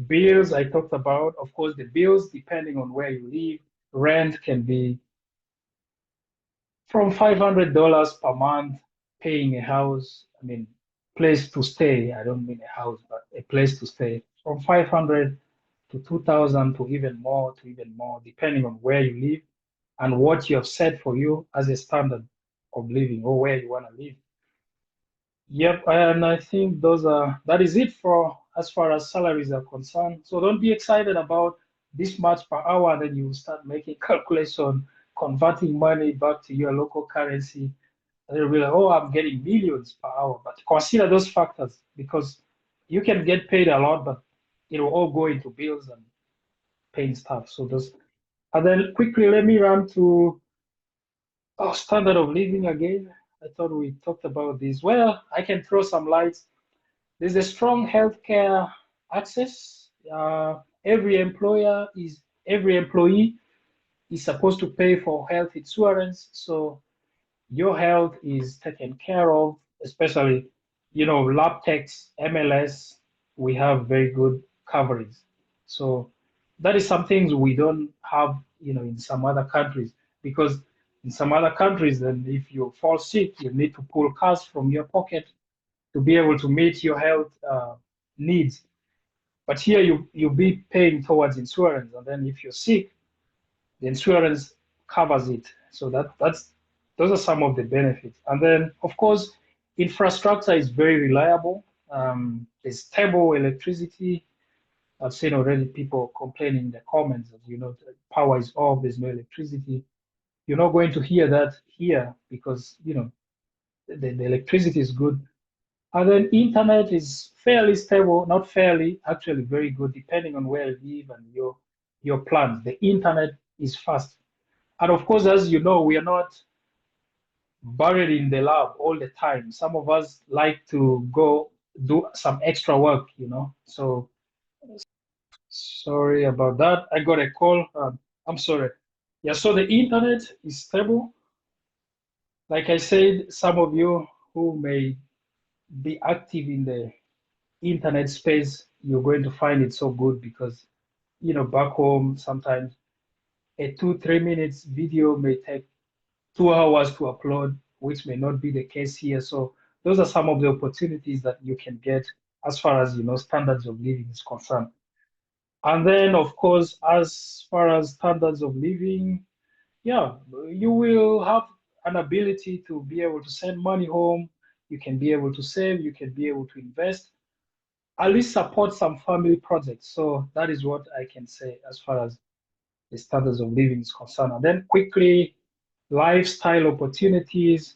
bills I talked about. Of course, the bills, depending on where you live, rent can be from $500 per month, paying a house, place to stay. I don't mean a house, but a place to stay, from 500 to 2,000 to even more, depending on where you live and what you have set for you as a standard of living, or where you want to live. Yep, and I think that is it for as far as salaries are concerned. So don't be excited about this much per hour, then you start making calculation, converting money back to your local currency, and you'll be like, oh, I'm getting millions per hour. But consider those factors, because you can get paid a lot, but it will all go into bills and paying stuff. So and then quickly, let me run to standard of living again. I thought we talked about this. Well, I can throw some lights. There's a strong healthcare access. Every employee is supposed to pay for health insurance. So your health is taken care of, especially, lab techs, MLS, we have very good coverage. So that is some things we don't have, in some other countries, because in some other countries, then if you fall sick, you need to pull cash from your pocket to be able to meet your health needs. But here you'll be paying towards insurance, and then if you're sick, the insurance covers it. So those are some of the benefits. And then, of course, infrastructure is very reliable. There's stable electricity. I've seen already people complaining in the comments that, the power is off, there's no electricity. You're not going to hear that here because, the electricity is good. And then internet is fairly stable, not fairly, actually very good, depending on where you live and your plans. The internet is fast. And of course, as you know, we are not buried in the lab all the time. Some of us like to go do some extra work, So sorry about that. I got a call. I'm sorry. Yeah, so the internet is stable. Like I said, some of you who may be active in the internet space, you're going to find it so good because, back home, sometimes a 2-3 minutes video may take 2 hours to upload, which may not be the case here. So those are some of the opportunities that you can get as far as, standards of living is concerned. And then, of course, as far as standards of living, yeah, you will have an ability to be able to send money home. You can be able to save, you can be able to invest, at least support some family projects. So that is what I can say as far as the standards of living is concerned. And then quickly, lifestyle opportunities.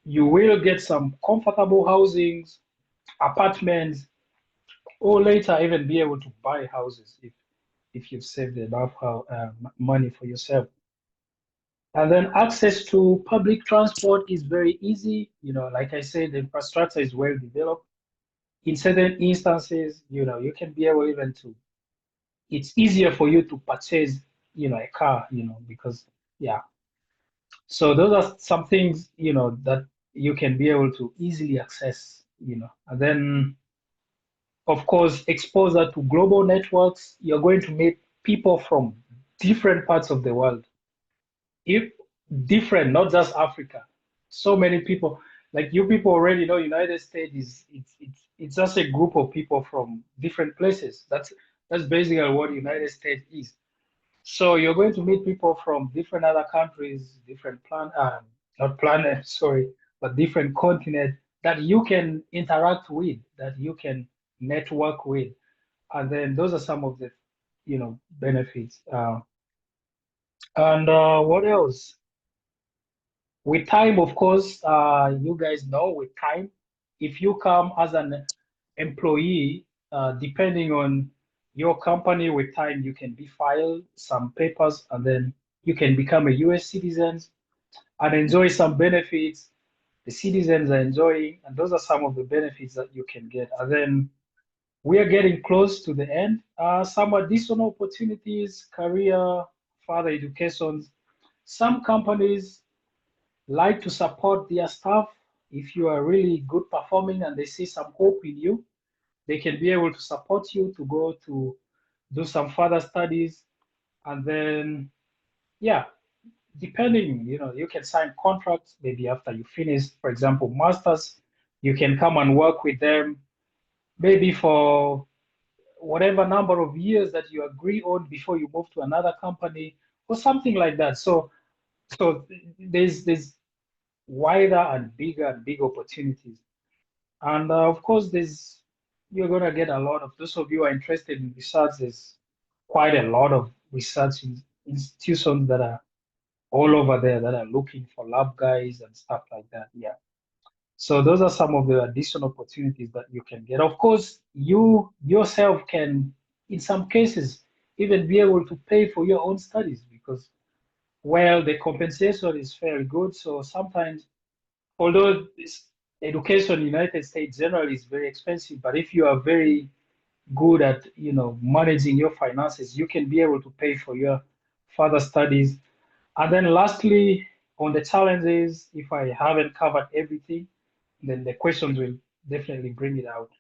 You will get some comfortable housings, apartments, or later even be able to buy houses if you've saved enough money for yourself. And then access to public transport is very easy. Like I said, the infrastructure is well developed. In certain instances, you can be able even to, it's easier for you to purchase, a car, because, yeah. So those are some things, that you can be able to easily access, And then, of course, exposure to global networks. You're going to meet people from different parts of the world. If different, not just Africa. So many people, like you people already know, United States it's just a group of people from different places. That's basically what United States is. So you're going to meet people from different other countries, different not planet, sorry, but different continent that you can interact with, that you can network with, and then those are some of the, benefits. And what else? With time, of course, you guys know with time, if you come as an employee, depending on your company, with time, you can be filed some papers and then you can become a US citizen and enjoy some benefits the citizens are enjoying. And those are some of the benefits that you can get. And then we are getting close to the end. Some additional opportunities, career, further education. Some companies like to support their staff. If you are really good performing and they see some hope in you, they can be able to support you to go to do some further studies. And then, yeah, depending, you can sign contracts maybe after you finish, for example, masters. You can come and work with them maybe for whatever number of years that you agree on before you move to another company or something like that. So there's wider and bigger opportunities. And of course, you're going to get a lot of, those of you who are interested in research, there's quite a lot of research institutions that are all over there that are looking for lab guys and stuff like that. Yeah. So those are some of the additional opportunities that you can get. Of course, you yourself can, in some cases, even be able to pay for your own studies because, well, the compensation is fairly good. So sometimes, although education in the United States generally is very expensive, but if you are very good at managing your finances, you can be able to pay for your further studies. And then lastly, on the challenges, if I haven't covered everything, then the questions will definitely bring it out.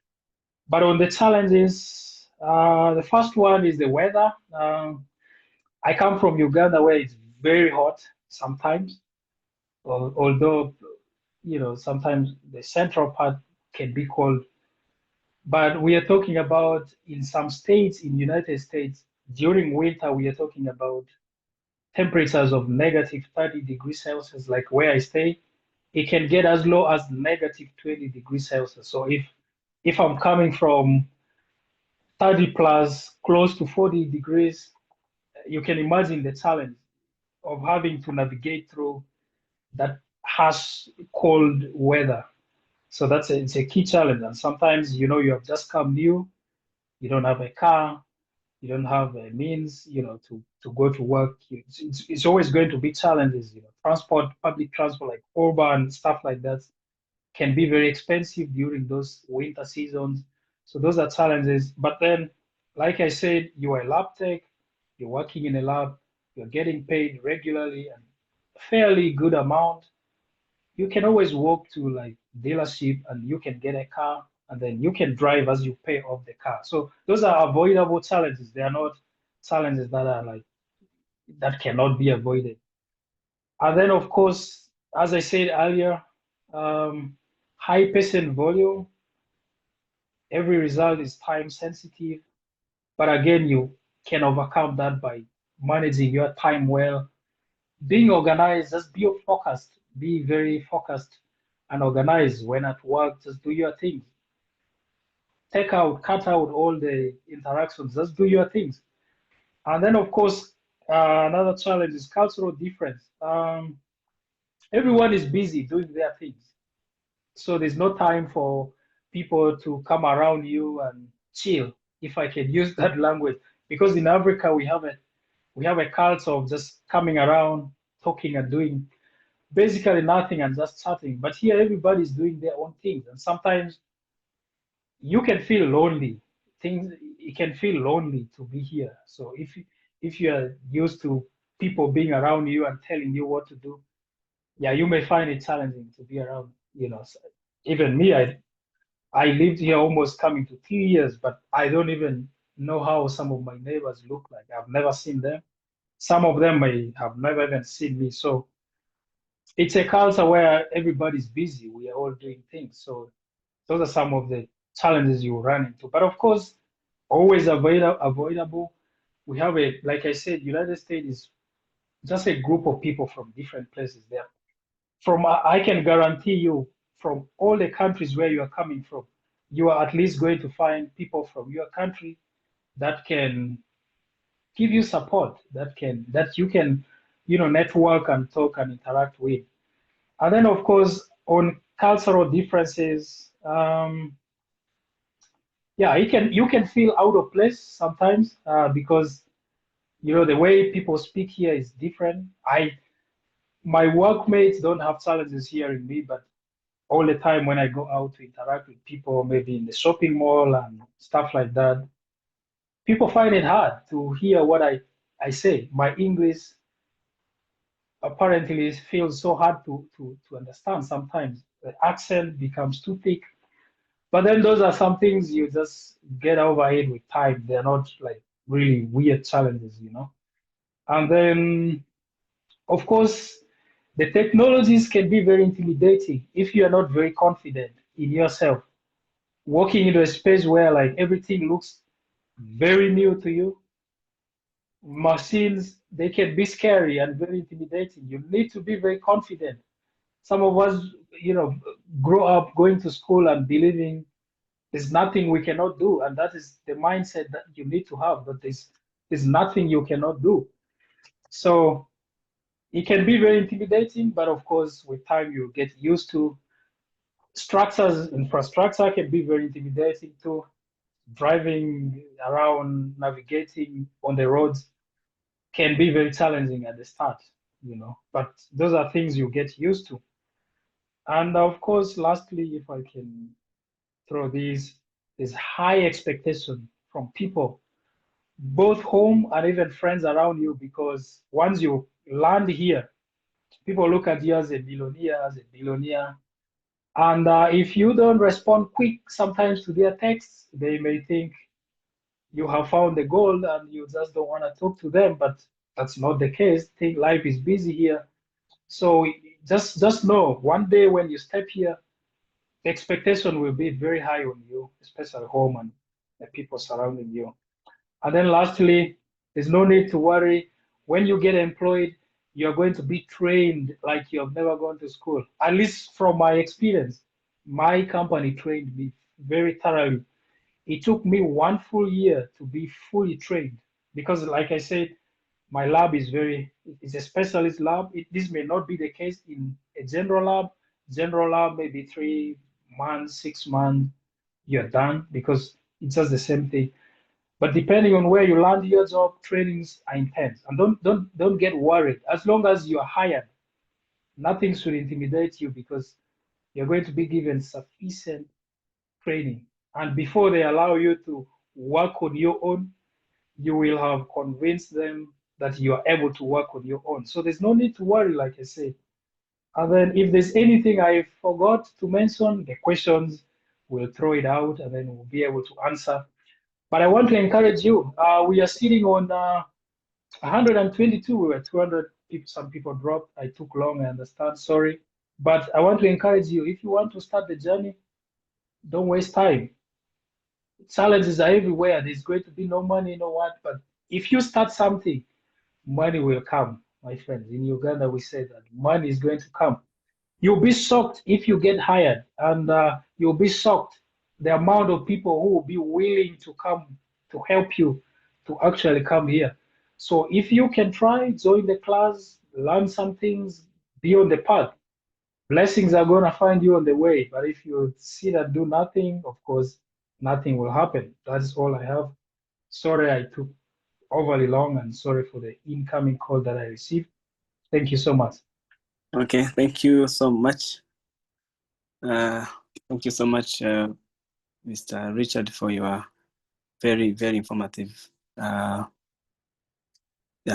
But on the challenges, the first one is the weather. I come from Uganda where it's very hot sometimes, although sometimes the central part can be cold. But we are talking about in some states in the United States, during winter, we are talking about temperatures of negative 30 degrees Celsius, like where I stay. It can get as low as negative 20 degrees Celsius. So if I'm coming from 30 plus, close to 40 degrees. You can imagine the challenge of having to navigate through that harsh, cold weather. So it's a key challenge. And sometimes, you know, you have just come new, you don't have a car, you don't have a means, you know, to go to work. It's always going to be challenges, you know, transport, public transport, like Uber and stuff like that can be very expensive during those winter seasons. So those are challenges. But then, like I said, you are a lab tech, you're working in a lab, you're getting paid regularly and a fairly good amount. You can always walk to like dealership and you can get a car and then you can drive as you pay off the car. So those are avoidable challenges. They are not challenges that are like that cannot be avoided. And then of course, as I said earlier, high patient volume, every result is time sensitive. But again, you can overcome that by managing your time well, being organized, just be focused, be very focused and organized when at work, just do your things. Cut out all the interactions, just do your things. And then, of course, another challenge is cultural difference. Everyone is busy doing their things. So there's no time for people to come around you and chill, if I can use that language. Because in Africa, we have a culture of just coming around, talking and doing basically nothing and just chatting. But here, everybody's doing their own things. And sometimes you can feel lonely. It can feel lonely to be here. So if you are used to people being around you and telling you what to do, yeah, you may find it challenging to be around. You know, even me, I lived here almost coming to 2 years, but I don't even know how some of my neighbors look like. I've never seen them. Some of them may have never even seen me. So it's a culture where everybody's busy. We are all doing things. So those are some of the challenges you run into. But of course, always avoidable. We have like I said, United States is just a group of people from different places there. I can guarantee you, from all the countries where you are coming from, you are at least going to find people from your country that can give you support, that you can, you know, network and talk and interact with. And then, of course, on cultural differences, yeah, you can feel out of place sometimes because you know the way people speak here is different. My workmates don't have challenges hearing me, but all the time when I go out to interact with people, maybe in the shopping mall and stuff like that, people find it hard to hear what I say. My English apparently feels so hard to understand sometimes. The accent becomes too thick. But then those are some things you just get over it with time. They're not like really weird challenges, you know. And then, of course, the technologies can be very intimidating if you are not very confident in yourself. Walking into a space where like everything looks very new to you, machines, they can be scary and very intimidating. You need to be very confident. Some of us, you know, grow up going to school and believing there's nothing we cannot do, and that is the mindset that you need to have. But there's nothing you cannot do. So it can be very intimidating, but of course, with time you get used to. Structures, infrastructure can be very intimidating too. Driving around, navigating on the roads can be very challenging at the start, you know. But those are things you get used to. And of course, lastly, if I can through these is high expectation from people, both home and even friends around you, because once you land here, people look at you as a billionaire. And if you don't respond quick sometimes to their texts, they may think you have found the gold and you just don't want to talk to them. But that's not the case. Think life is busy here. So just know one day when you step here, the expectation will be very high on you, especially home and the people surrounding you. And then lastly, there's no need to worry. When you get employed, you're going to be trained like you have never gone to school. At least from my experience, my company trained me very thoroughly. It took me 1 full year to be fully trained because, like I said, my lab is it's a specialist lab. This may not be the case in a general lab. General lab, maybe 3 months, 6 months, you're done because it's just the same thing. But depending on where you land your job, trainings are intense. And don't get worried. As long as you're hired, nothing should intimidate you because you're going to be given sufficient training. And before they allow you to work on your own, you will have convinced them that you are able to work on your own. So there's no need to worry, like I said. And then if there's anything I forgot to mention, the questions, we'll throw it out and then we'll be able to answer. But I want to encourage you. We are sitting on 122. We were 200. Some people dropped. I took long, I understand. Sorry. But I want to encourage you. If you want to start the journey, don't waste time. Challenges are everywhere. There's going to be no money, no what. But if you start something, money will come, my friends. In Uganda, we say that money is going to come. You'll be shocked if you get hired, and you'll be shocked the amount of people who will be willing to come to help you to actually come here. So if you can try, join the class, learn some things, be on the path. Blessings are going to find you on the way. But if you sit and do nothing, of course, nothing will happen. That's all I have. Sorry I took overly long, and sorry for the incoming call that I received. Thank you so much. Okay, thank you so much. Thank you so much, Mr. Richard, for your very, very informative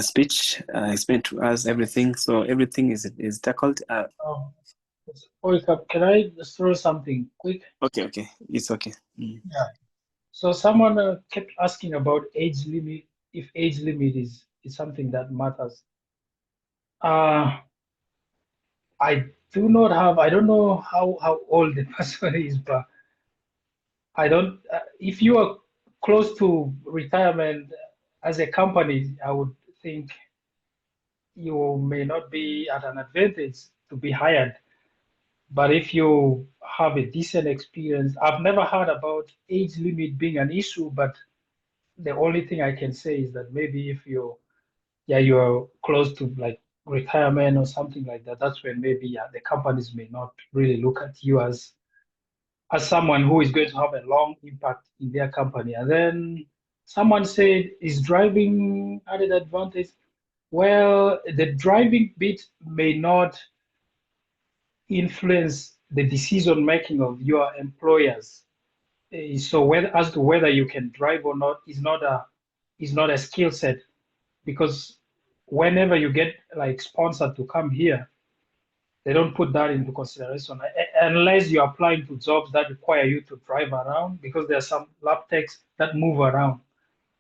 speech. Explained to us everything. So everything is tackled. Polycarpe, can I just throw something quick? Okay, it's okay. Yeah. So someone kept asking about age limit, if age limit is something that matters. I do not have, I don't know how old the person is, but I don't, if you are close to retirement as a company, I would think you may not be at an advantage to be hired. But if you have a decent experience, I've never heard about age limit being an issue, but the only thing I can say is that maybe if you're close to like retirement or something like that, that's when maybe the companies may not really look at you as someone who is going to have a long impact in their company. And then someone said, is driving added advantage? Well, the driving bit may not influence the decision making of your employers. So as to whether you can drive or not is not a skill set, because whenever you get like sponsored to come here, they don't put that into consideration unless you're applying to jobs that require you to drive around, because there are some lab techs that move around.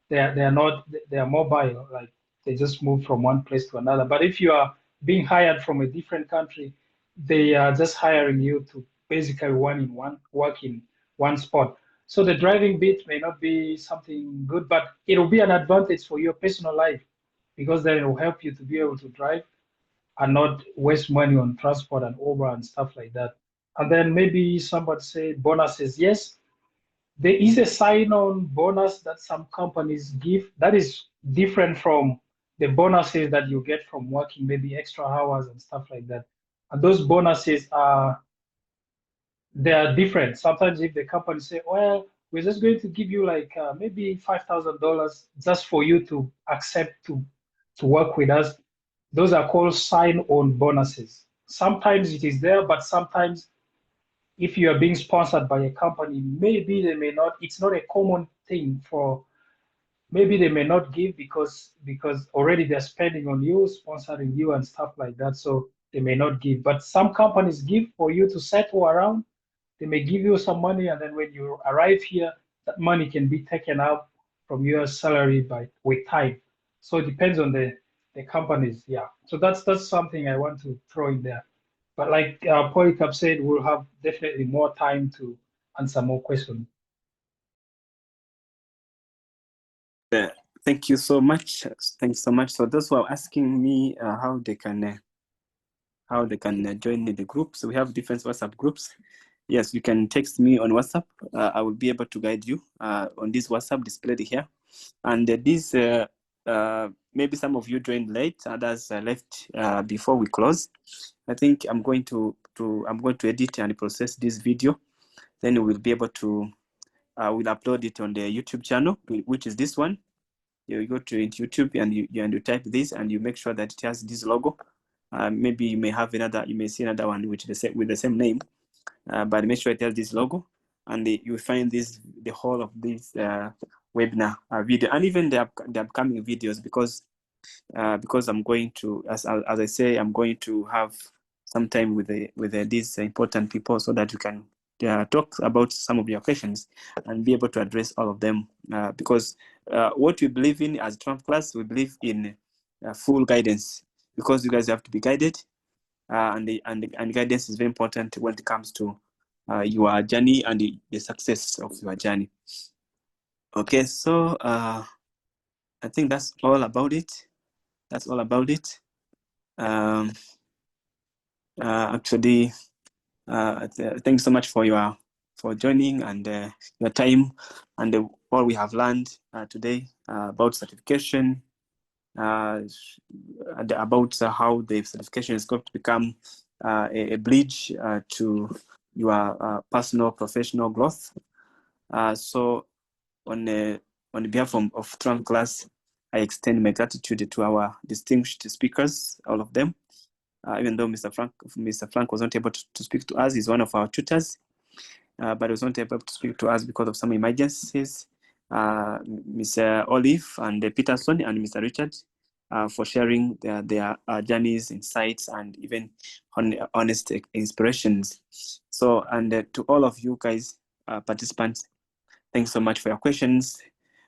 They are mobile, like they just move from one place to another. But if you are being hired from a different country, they are just hiring you to basically work in one spot. So the driving bit may not be something good, but it will be an advantage for your personal life, because then it will help you to be able to drive and not waste money on transport and Uber and stuff like that. And then maybe somebody say bonuses. Yes, there is a sign-on bonus that some companies give that is different from the bonuses that you get from working maybe extra hours and stuff like that. And those bonuses they are different. Sometimes if the company say, well, we're just going to give you like maybe $5,000 just for you to accept to work with us, those are called sign-on bonuses. Sometimes it is there, but sometimes if you are being sponsored by a company, maybe they may not, it's not a common thing for, maybe they may not give because already they're spending on you, sponsoring you and stuff like that. So they may not give, but some companies give for you to settle around. They may give you some money, and then when you arrive here, that money can be taken out from your salary with time. So it depends on the companies. Yeah. So that's something I want to throw in there. But like Polycarpe said, we'll have definitely more time to answer more questions. Thank you so much. Thanks so much. So those who are asking me how they can join the group. So we have different WhatsApp groups. Yes, you can text me on WhatsApp. I will be able to guide you on this WhatsApp displayed here. And this, maybe some of you joined late, others left before we close. I think I'm going to edit and process this video. Then we'll be able to we'll upload it on the YouTube channel, which is this one. You go to YouTube and you type this and you make sure that it has this logo. Maybe you may have another, you may see another one with the same name, but make sure it has this logo, and you find the whole of this webinar video, and even the upcoming videos, because I'm going to, as I say, I'm going to have some time with these important people so that you can talk about some of your questions and be able to address all of them, because what we believe in as TriumphClass, we believe in full guidance, because you guys have to be guided, and guidance is very important when it comes to your journey and the success of your journey. Okay, so I think that's all about it. That's all about it. Actually, thank you so much for joining and your time, and what we have learned today about certification, and about how the certification is going to become a bridge to your personal professional growth. So on behalf of TriumphClass, I extend my gratitude to our distinguished speakers, all of them. Even though Mr. Frank was not able to speak to us, he's one of our tutors, but he was not able to speak to us because of some emergencies. Mr. Olive and Peterson and Mr. Richard for sharing their journeys, insights, and even honest inspirations. So, and to all of you guys, participants, thanks so much for your questions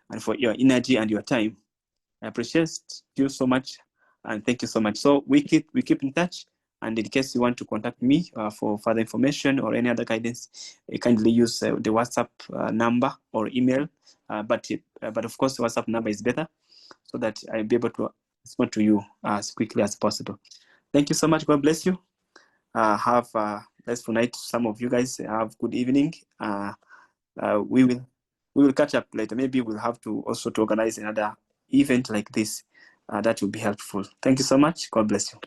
and for your energy and your time. I appreciate you so much, and thank you so much. So we keep in touch, and in case you want to contact me for further information or any other guidance, kindly use the WhatsApp number or email. But of course, the WhatsApp number is better, so that I'll be able to respond to you as quickly as possible. Thank you so much. God bless you. Have a blessed night. Some of you guys have good evening. We will catch up later. Maybe we'll have to also organize another event like this. That will be helpful. Thank you so much. God bless you.